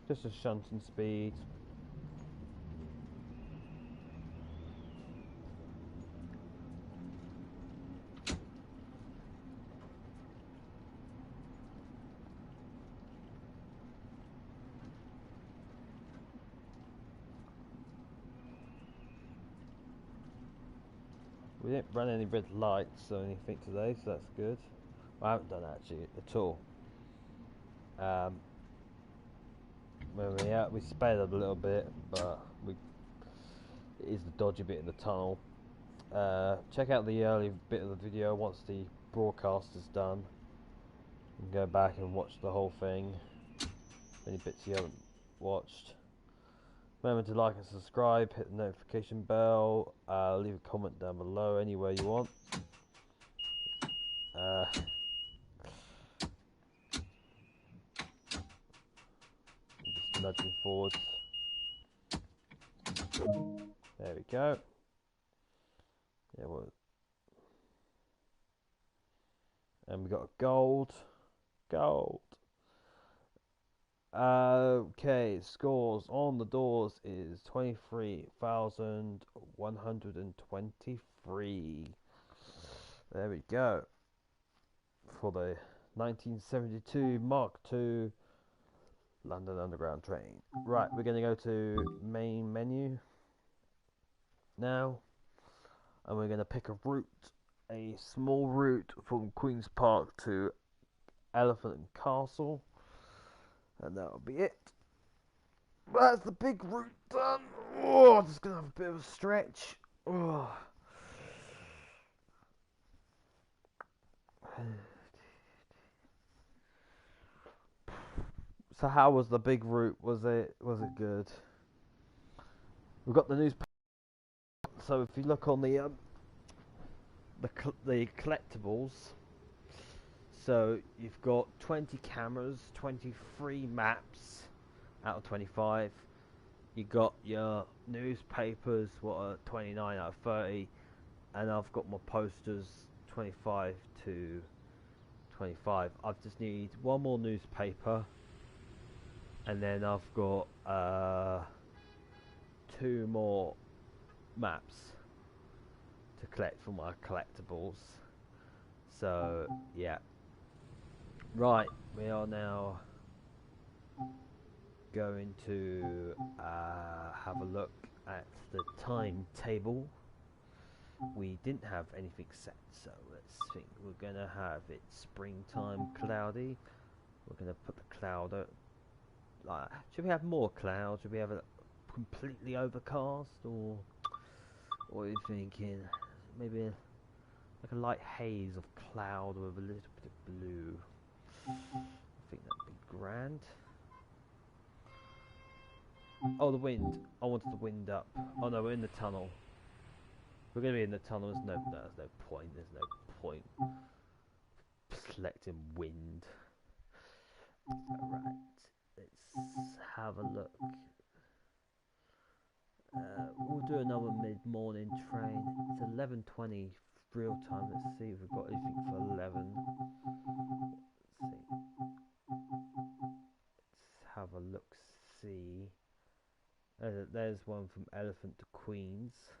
Just a shunting speed. We didn't run any red lights or anything today, so that's good. Well, I haven't done actually at all. We sped up a little bit, but it is the dodgy bit in the tunnel. Check out the early bit of the video once the broadcast is done. You can go back and watch the whole thing. Any bits you haven't watched. Remember to like and subscribe, hit the notification bell, leave a comment down below anywhere you want. Just nudging forwards. There we go. Yeah, well, and we got a gold. Okay, scores on the doors is 23,123. There we go. For the 1972 Mark II London Underground train. Right, we're going to go to main menu now. And we're going to pick a route. A small route from Queen's Park to Elephant and Castle. And that'll be it. That's the big route done. Oh, just gonna have a bit of a stretch. Oh. So how was the big route? Was it good? We've got the newspaper. So if you look on the collectibles, so you've got 20 cameras, 23 maps out of 25. You got your newspapers, what are 29 out of 30, and I've got my posters 25 to 25. I just need one more newspaper, and then I've got 2 more maps to collect for my collectibles. So yeah, right, we are now going to have a look at the timetable. We didn't have anything set, so let's think. We're gonna have it springtime cloudy. We're gonna put the cloud should we have more clouds? Should we have it completely overcast, or what are you thinking? Maybe like a light haze of cloud with a little bit of blue. I think that'd be grand. Oh, the wind. I wanted the wind up. Oh no, we're in the tunnel. We're going to be in the tunnel. There's no point. There's no point selecting wind. Alright, let's have a look. We'll do another mid-morning train. It's 11:20 real time. Let's see if we've got anything for 11. Let's see. Let's have a look. See. There's one from Elephant to Queens.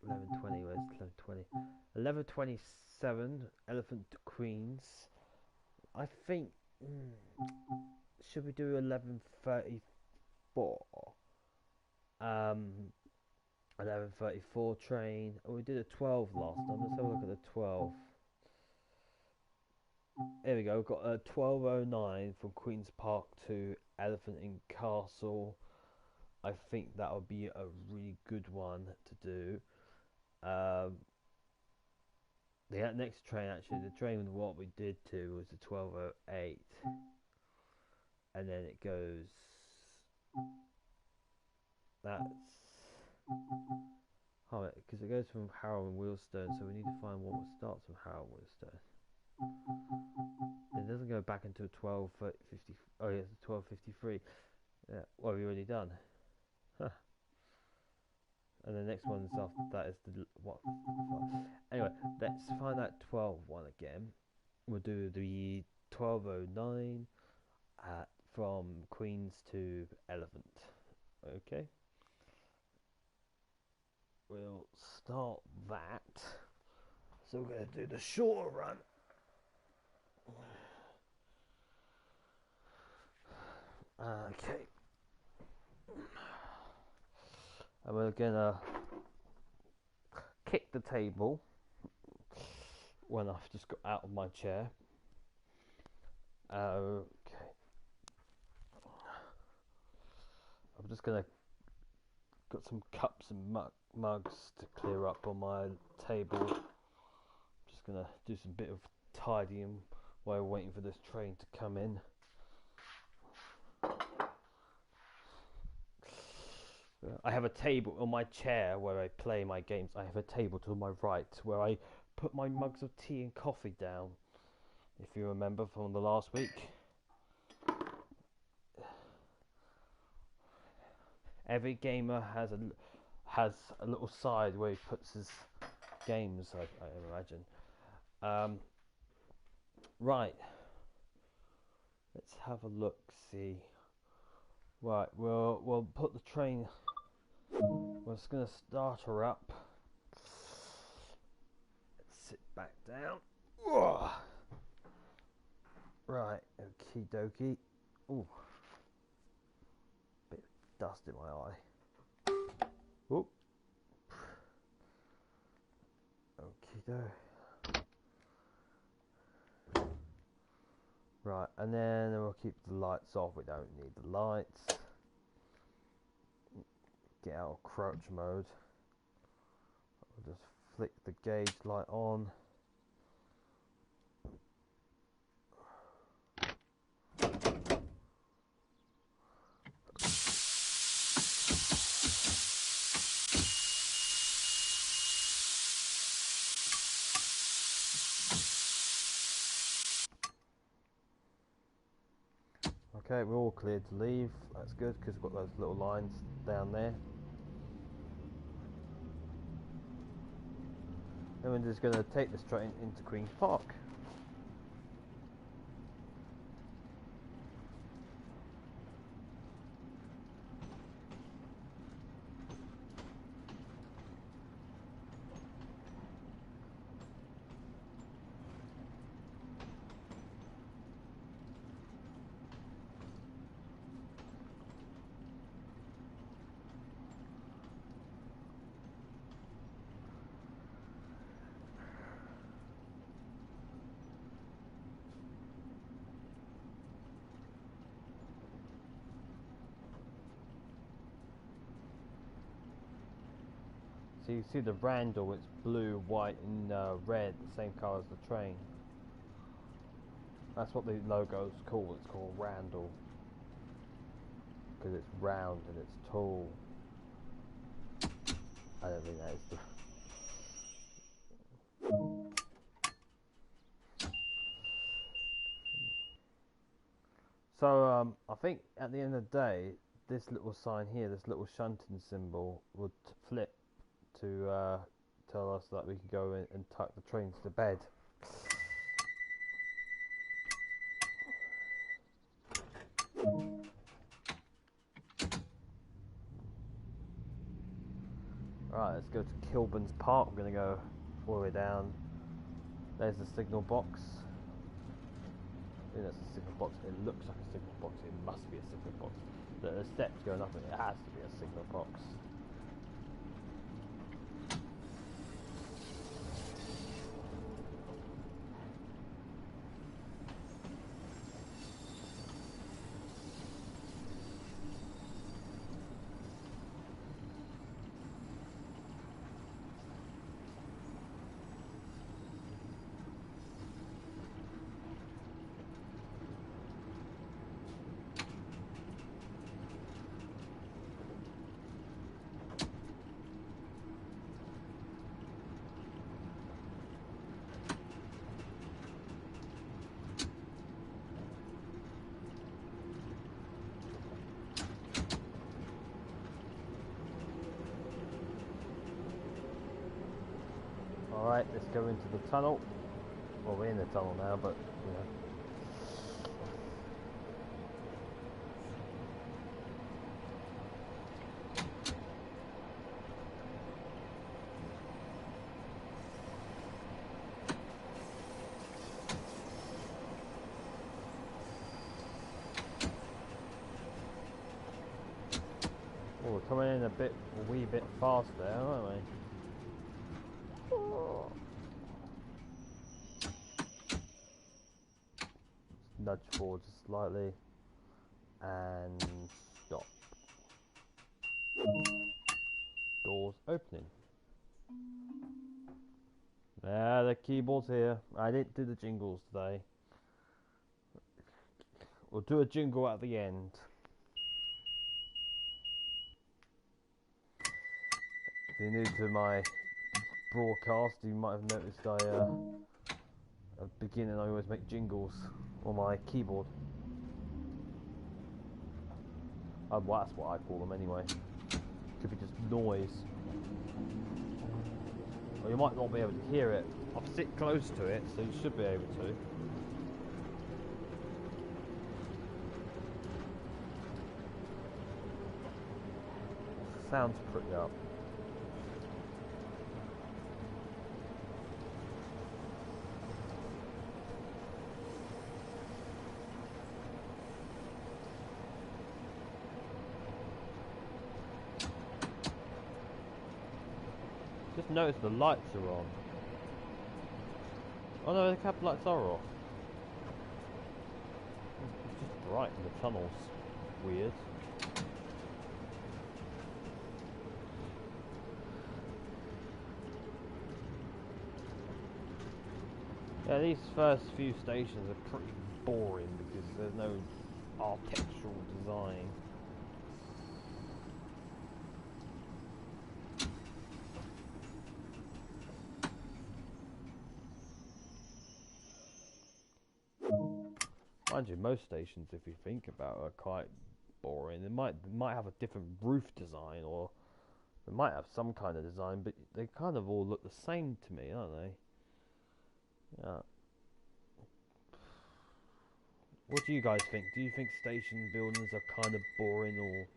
11:20. Where's 11:20? 11:27. Elephant to Queens. I think. Should we do 11:34? 11:34 train. Oh, we did a 12 last time. Let's have a look at the 12. Here we go. We've got a 12:09 from Queens Park to Elephant and Castle. I think that would be a really good one to do. The next train, actually, the train with what we did to was the 12:08, and then it goes. That's because it goes from Harrow and Wheelstone, so we need to find what starts from Harrow and Wheelstone. It doesn't go back until 12:50. Oh, yeah, it's 12:53. Yeah, what have you already done? Huh. And the next one's after that is the what? Anyway, let's find that 12 one again. We'll do the 12:09 from Queens to Elephant. Okay. We'll start that. So we're going to do the shorter run. Okay. And we're going to kick the table when I've just got out of my chair. Okay. I'm just going to got some cups and mugs to clear up on my table. Just going to do some bit of tidying while we're waiting for this train to come in. I have a table on my chair where I play my games. I have a table to my right where I put my mugs of tea and coffee down. If you remember from the last week. Every gamer has a little side where he puts his games, I imagine. Right. Let's have a look, see. Right, we'll put the train. We're just gonna start her up. Let's sit back down. Ugh. Right, okie dokie. Ooh. Bit of dust in my eye. Oop. Okie dokie. Right, and then we'll keep the lights off. We don't need the lights. Get out of crouch mode. We'll just flick the gauge light on. Okay, we're all cleared to leave. That's good because we've got those little lines down there. And we're just going to take this train into Queen's Park. So you see the Randall, it's blue, white and red, the same colour as the train. That's what the logo's called, it's called Randall. Because it's round and it's tall. I don't think that is the... So I think at the end of the day, this little sign here, this little shunting symbol, would flip to tell us that we can go in and tuck the trains to bed. Alright, let's go to Kilburn's Park. We're going to go all the way down. There's the signal box. I think that's a signal box. It looks like a signal box. It must be a signal box. The steps going up and it has to be a signal box. Alright, let's go into the tunnel. Well, we're in the tunnel now, but, you know. Oh, we're coming in a wee bit fast there, aren't we? Nudge forward just slightly and stop. Doors opening. Ah, the keyboard's here. I didn't do the jingles today. We'll do a jingle at the end. If you're new to my broadcast, you might have noticed at the beginning I always make jingles on my keyboard. Well, that's what I call them anyway. Could be just noise. Or you might not be able to hear it. I'll sit close to it, so you should be able to. Sounds pretty up. Just notice the lights are on. Oh no, the cab lights are off. It's just bright in the tunnels. Weird. Yeah, these first few stations are pretty boring because there's no architectural design. Mind you, most stations, if you think about it, are quite boring. They might have a different roof design, or they might have some kind of design, but they kind of all look the same to me, aren't they? Yeah. What do you guys think? Do you think station buildings are kind of boring, or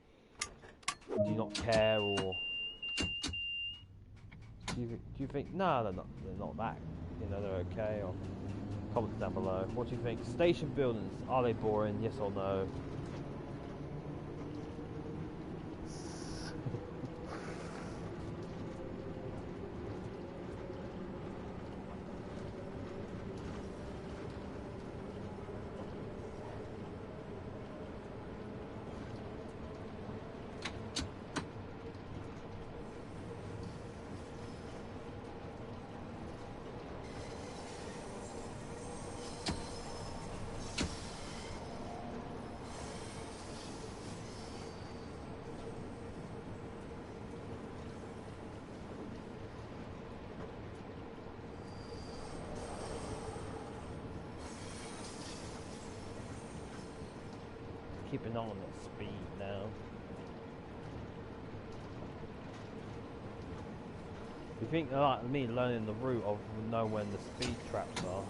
do you not care, or do you think no, they're not that, you know, they're okay? Or comments down below. What do you think? Station buildings, are they boring? Yes or no? Keep an eye on the speed now. You think they're like me learning the route of know when the speed traps are?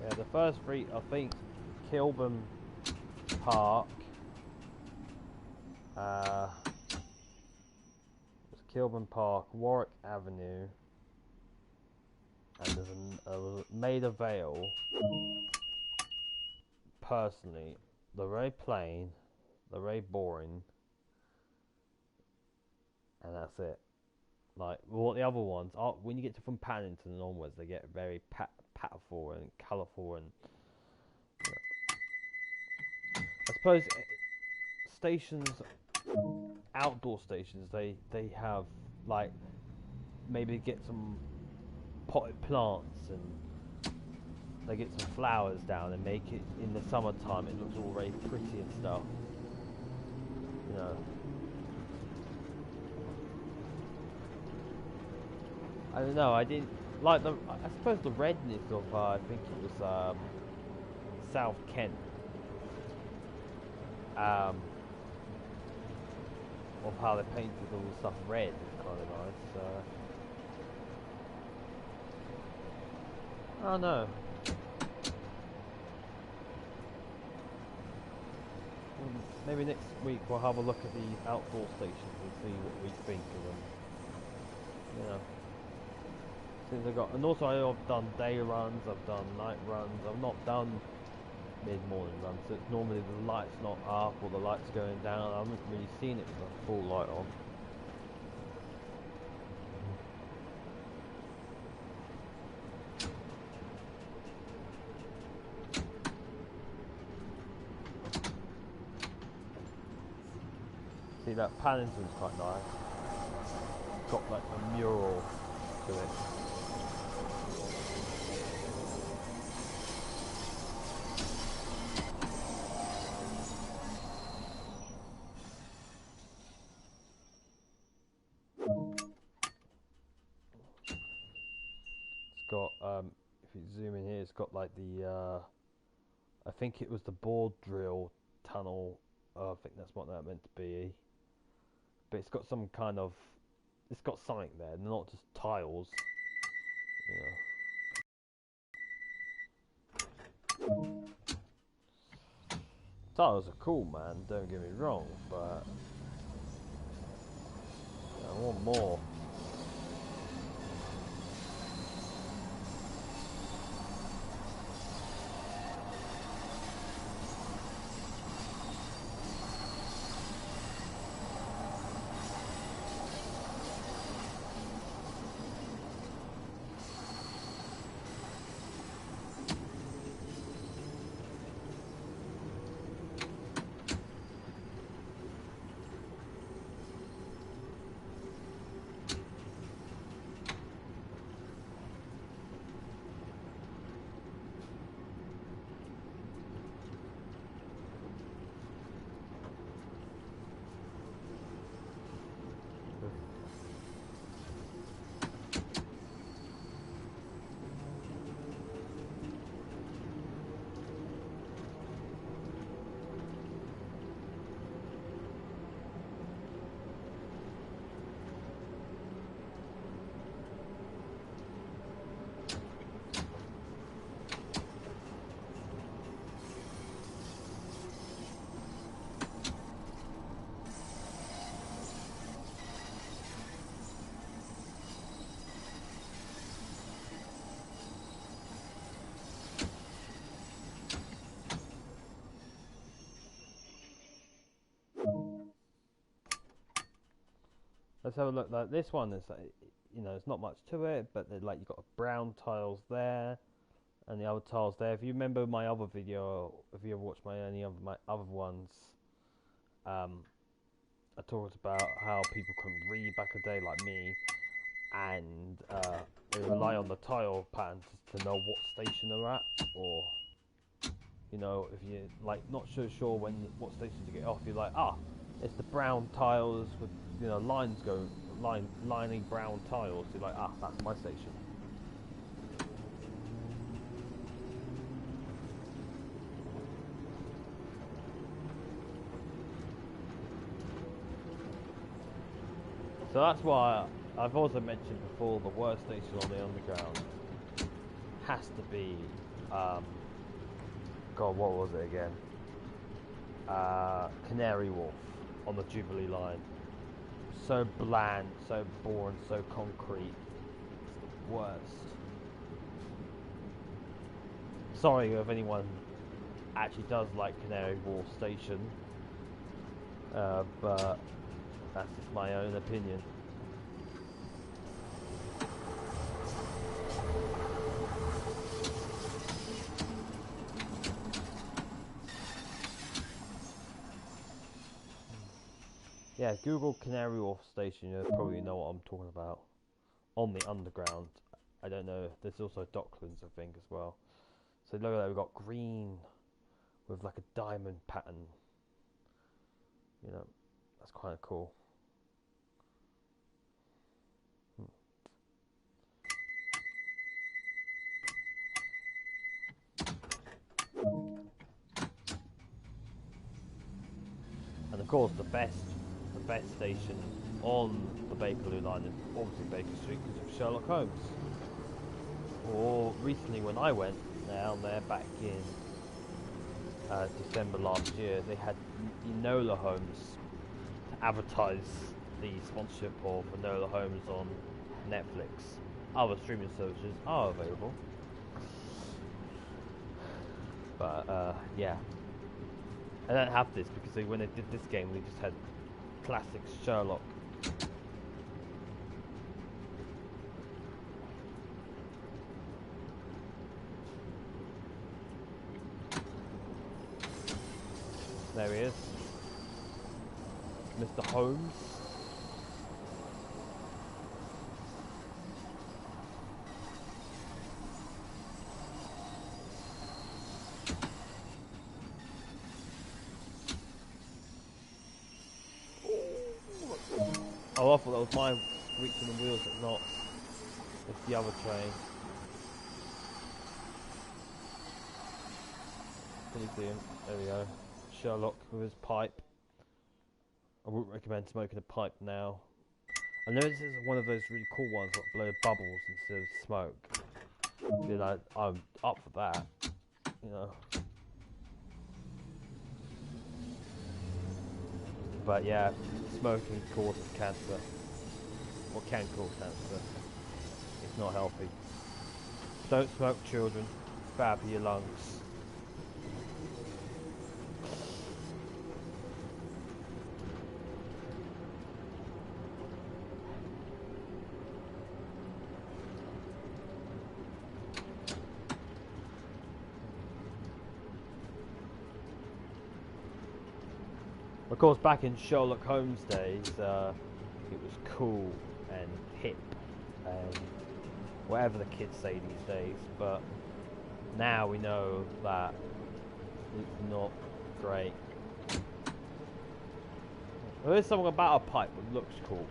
Yeah, the first three, I think, Kilburn Park, it's Kilburn Park, Warwick Avenue, and there's a Maida Vale. Personally, they're very plain, they're very boring, and that's it. Like, well, the other ones are, when you get to from Paddington and onwards, they get very patternful and colourful, and I suppose stations, outdoor stations, they have like maybe get some potted plants and they get some flowers down and make it in the summertime. It looks all very pretty and stuff, you know. I don't know. I didn't like the. I suppose the redness of. I think it was South Kent. Of how they painted all the stuff red is kind of nice. I don't know. Maybe next week we'll have a look at the outdoor stations and see what we think of them. You know. Since I got, and also I've done day runs, I've done night runs, I've not done mid-morning runs, so it's normally the light's not up or the light's going down. I haven't really seen it with a full light on. See, that Paddington's quite nice. It's got like a mural to it. It's got, if you zoom in here, it's got like the, I think it was the board drill tunnel. I think that's what that meant to be. But it's got some kind of, it's got something there, not just tiles. You know. Tiles are cool, man, don't get me wrong, but I want more. let's have a look. Like this one is, you know, it's not much to it, but like you've got brown tiles there, and the other tiles there. If you remember my other video, if you ever watched any of my other ones, I talked about how people couldn't read back in the day, like me, and they rely on the tile patterns to know what station they're at, or you know, if you're like not so sure what station to get off, you're like, it's the brown tiles with, you know, lining brown tiles. You're like, that's my station. So that's why I've also mentioned before, the worst station on the underground has to be, God, what was it again? Canary Wharf on the Jubilee line. So bland, so boring, so concrete. It's the worst. Sorry if anyone actually does like Canary Wharf Station, but that's just my own opinion. Yeah, Google Canary Wharf Station, you'll probably know what I'm talking about. On the underground. I don't know, there's also Docklands, I think, as well. So look at that, we've got green with like a diamond pattern. You know, that's kind of cool. And of course, the best station on the Bakerloo line is obviously Baker Street because of Sherlock Holmes. Or recently, when I went down there back in December last year, they had Enola Holmes to advertise the sponsorship of Enola Holmes on Netflix. Other streaming services are available, but yeah. I don't have this because when they did this game, they just had classic Sherlock. There he is, Mr. Holmes. Oh, I thought that was my squeaking the wheels, but not. It's the other train. Can you see him? There we go. Sherlock with his pipe. I wouldn't recommend smoking a pipe now. I know this is one of those really cool ones that blow bubbles instead of smoke. Be like, I'm up for that, you know. But yeah, smoking causes cancer, or can cause cancer. It's not healthy. Don't smoke, children. It's bad for your lungs. Of course, back in Sherlock Holmes days, it was cool and hip and whatever the kids say these days, but now we know that it's not great. There is something about a pipe that looks cool,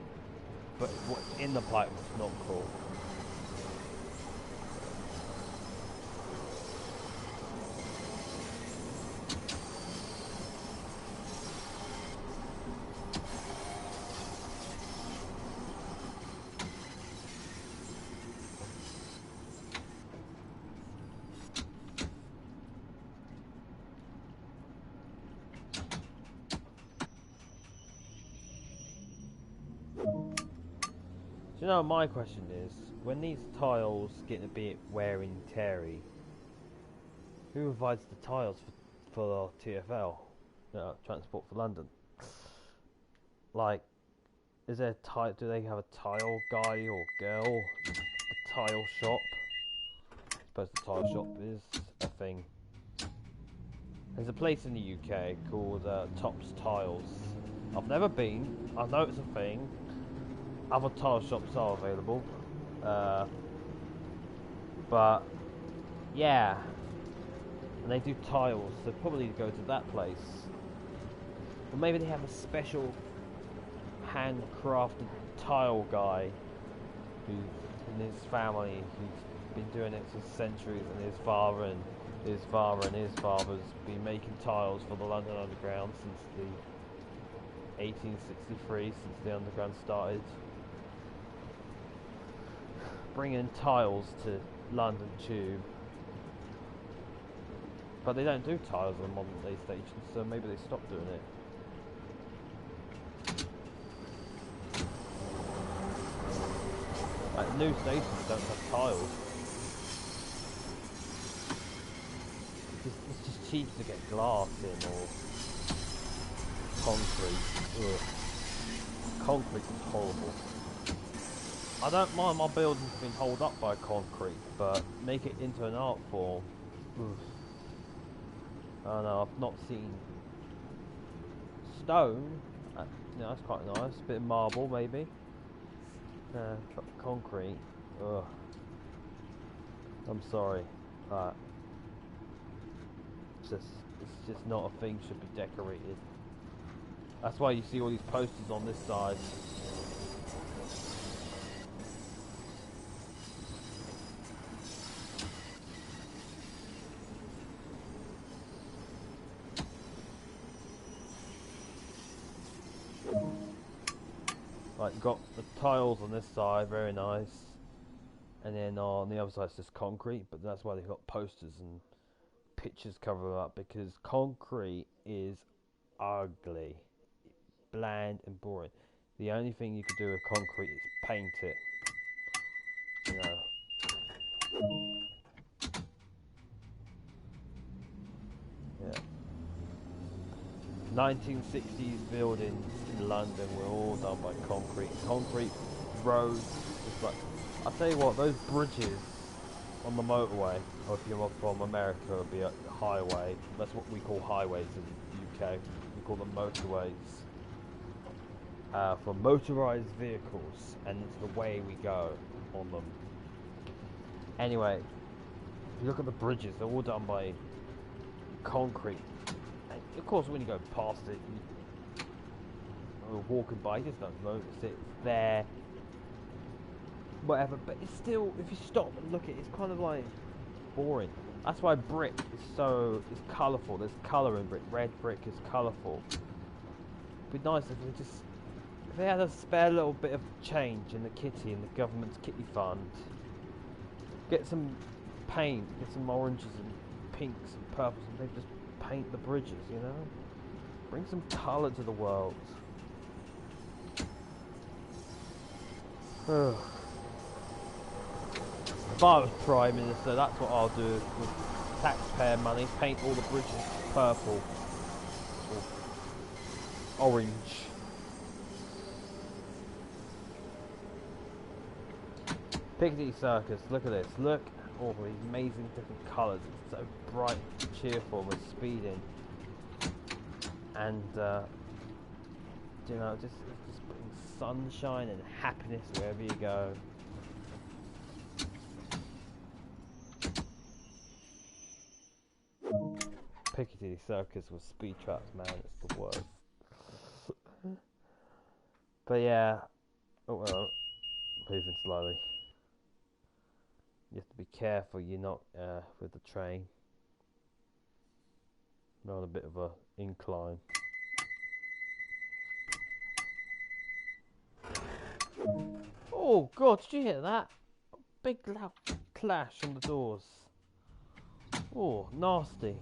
but what's in the pipe is not cool. So now my question is, when these tiles get a bit wear and teary, who provides the tiles for TfL, Transport for London? Like, Is there a tile? Do they have a tile guy or girl? A tile shop? I suppose the tile shop is a thing. There's a place in the UK called Tops Tiles. I've never been. I know it's a thing. Other tile shops are available. But yeah, and they do tiles, so probably go to that place. Or maybe they have a special handcrafted tile guy who, in his family, who's been doing it for centuries, and his father and his father's been making tiles for the London Underground since the 1863, since the Underground started. Bringing tiles to London Tube. But they don't do tiles on modern day stations, so maybe they stopped doing it. Like new stations don't have tiles. It's just cheap to get glass in or concrete. Ugh. Concrete is horrible. I don't mind my buildings being held up by concrete, but make it into an art form. Oof. I don't know, I've not seen stone. You know, that's quite nice. Bit of marble, maybe. But concrete. Ugh. I'm sorry. It's just not a thing should be decorated. That's why you see all these posters on this side. Like, got the tiles on this side, very nice. And then on the other side it's just concrete, but that's why they've got posters and pictures cover them up, because concrete is ugly, bland and boring. The only thing you could do with concrete is paint it. You know. 1960s buildings in London were all done by concrete. Concrete roads, just like, I'll tell you what, those bridges on the motorway, or if you're from America, it'll be a highway. That's what we call highways in the UK. We call them motorways. For motorized vehicles, and it's the way we go on them. Anyway, if you look at the bridges, they're all done by concrete. Of course, when you go past it, you're walking by, you just don't notice it. It's there, whatever. But it's still, if you stop and look at it, it's kind of like boring. That's why brick is colourful. There's colour in brick. Red brick is colourful. It'd be nice if they had a spare little bit of change in the kitty, in the government's kitty fund. Get some paint, get some oranges and pinks and purples, and they just paint the bridges, you know? Bring some colour to the world. If I was Prime Minister, that's what I'll do with taxpayer money. Paint all the bridges purple or orange. Piccadilly Circus, look at this. Look at all these amazing different colours. It's so bright and cheerful with speeding. And, you know, just brings sunshine and happiness wherever you go. Piccadilly Circus with speed traps, man, it's the worst. But yeah, oh well, moving slowly. You have to be careful you're not with the train. We're on a bit of a incline. Oh God, did you hear that? Big loud clash on the doors. Oh, nasty.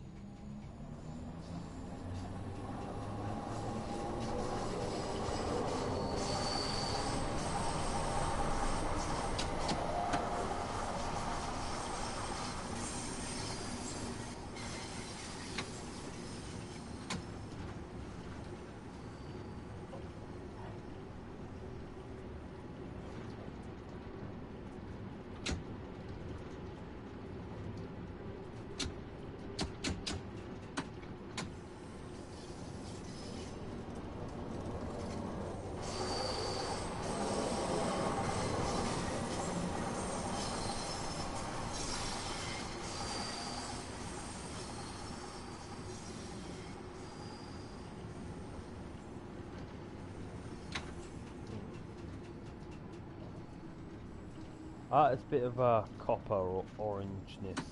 It's a bit of a copper or orangeness.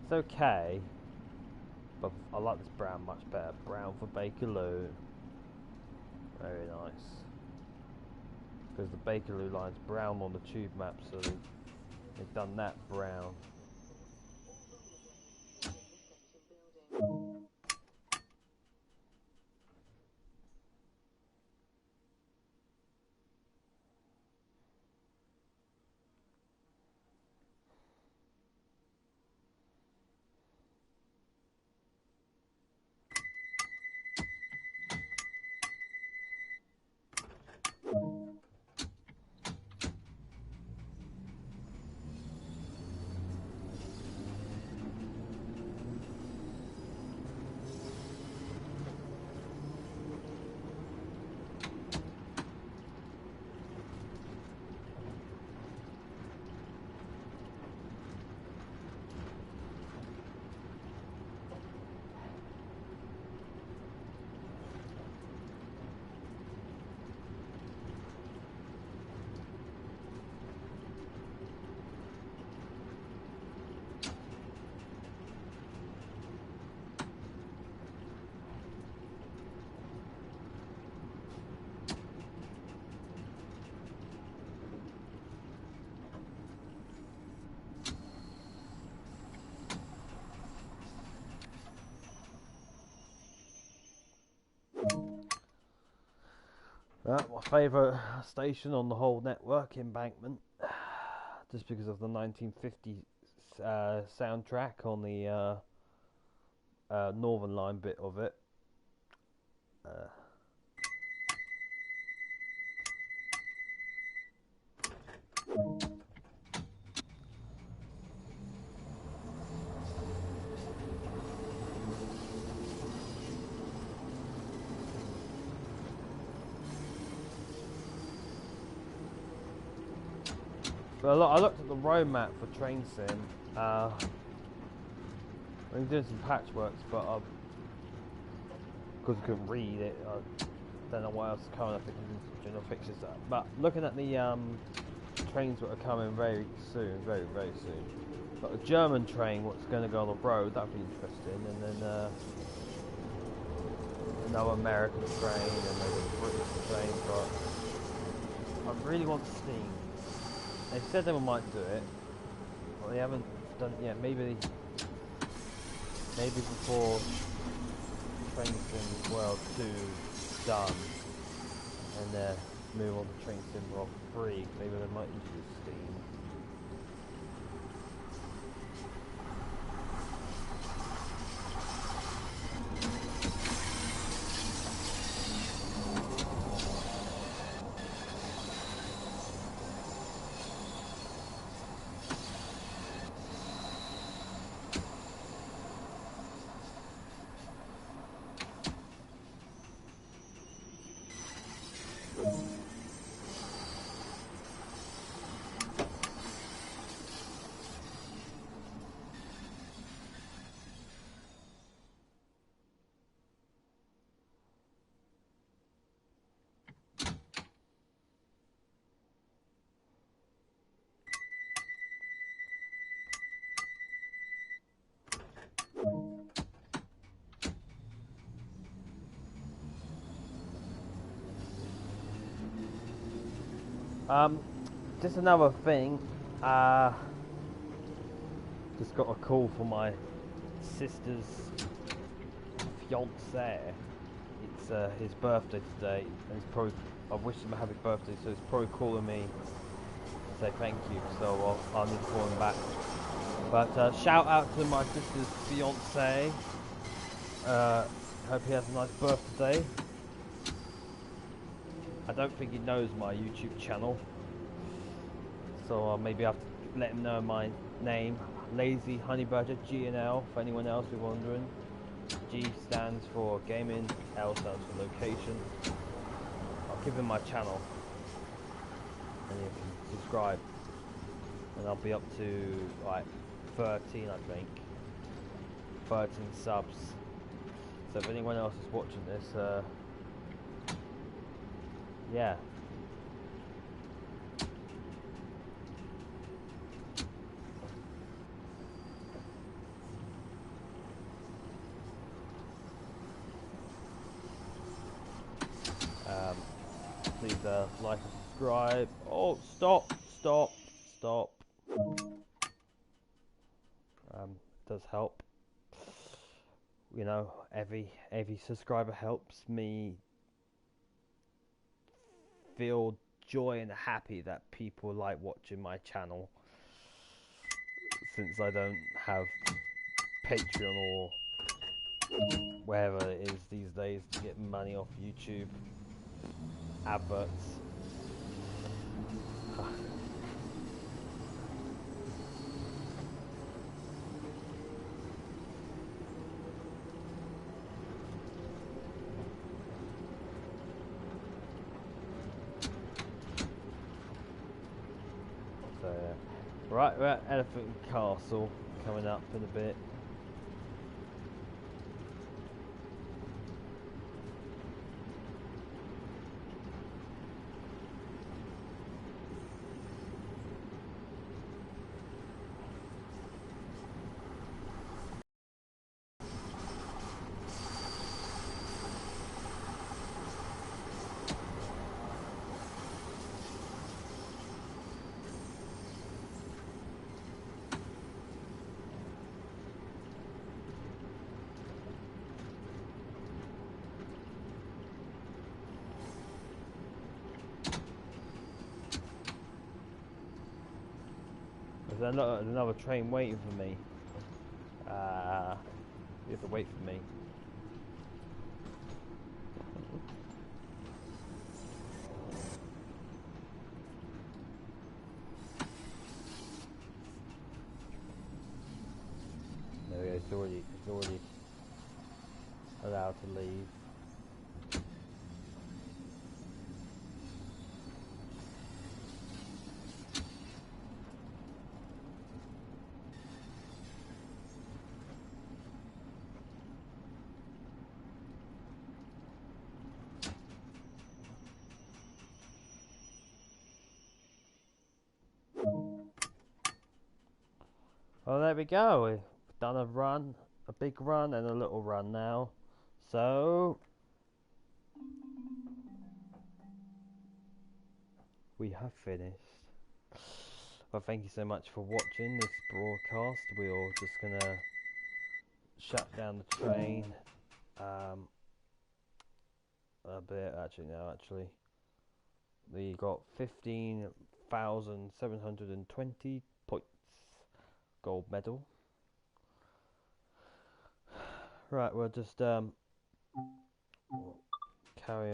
It's okay, but I like this brown much better. Brown for Bakerloo. Very nice. Because the Bakerloo line's brown on the tube map, so they've done that brown. My favourite station on the whole network, Embankment, just because of the 1950s soundtrack on the Northern Line bit of it. But I looked at the road map for Train Sim. I'm doing some patchworks, but because I couldn't read it, I don't know what else is coming. I think I'm general fixes that. But looking at the trains that are coming very soon, very soon. But a German train, what's going to go on the road, that'd be interesting. And then another American train, and maybe a British train. But I really want steam. They said they might do it, but they haven't done it yet. Maybe before Train Sim World 2 is done, and move on to Train Sim World 3. Maybe they might introduce steam. Just another thing, just got a call from my sister's fiance. It's his birthday today, and he's probably, I wish him a happy birthday, so he's probably calling me to say thank you, so I'll need to call him back. But shout out to my sister's fiance, hope he has a nice birthday. I don't think he knows my YouTube channel, so maybe I have to let him know my name. Lazy Honey Badger GNL, for anyone else who's wondering. G stands for gaming, L stands for location. I'll give him my channel, and you can subscribe, and I'll be up to like 13, I think. 13 subs. So if anyone else is watching this, yeah. like and subscribe. Oh, stop. Does help. You know, every subscriber helps me feel joy and happy that people like watching my channel, since I don't have Patreon or wherever it is these days to get money off YouTube adverts. So right, we're at Elephant Castle coming up in a bit. There's another train waiting for me. You have to wait for me. There we go. It's already allowed to leave. Well, there we go. We've done a big run and a little run now. So we have finished. Well, thank you so much for watching this broadcast. We're just gonna shut down the train a bit. Actually, we got 15,720 points, gold medal. Right, we'll just carry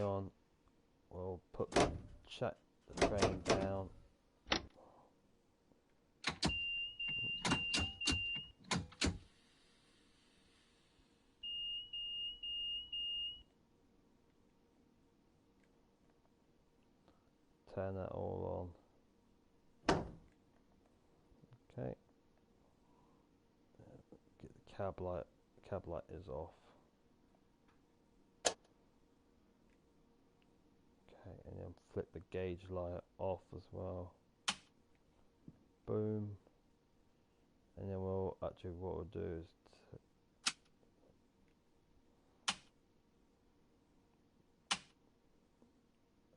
on. We'll shut the train down. Turn that all on. Okay. Get the cab light. Cab light is off. Okay, and then flip the gauge light off as well. Boom. And then what we'll do is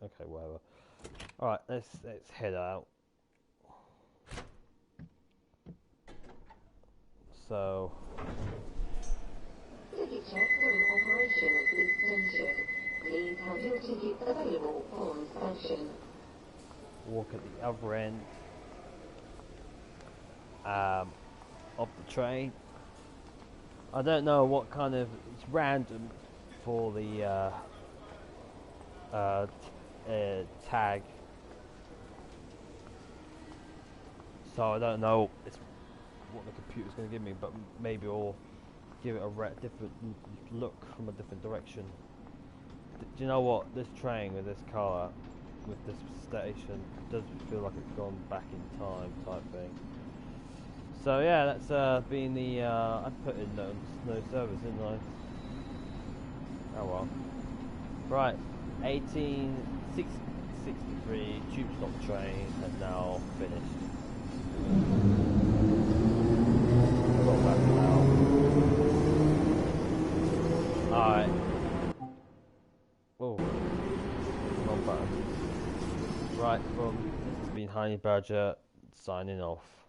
okay, whatever. All right, let's head out. So Ticket checks are in operation at this station. Please have your tickets available for inspection. walk at the other end of the train. I don't know what kind of, it's random for the tag, so I don't know what the computer's going to give me, but maybe it'll give it a different look from a different direction. Do you know what, this train with this car, with this station, does feel like it's gone back in time type thing. So yeah, that's been the I put in no service, didn't I? Oh well. Right, 1863 tube stop train has now finished. I got back now. Alright. Oh, wrong button. Right, from this has been Honey Badger signing off.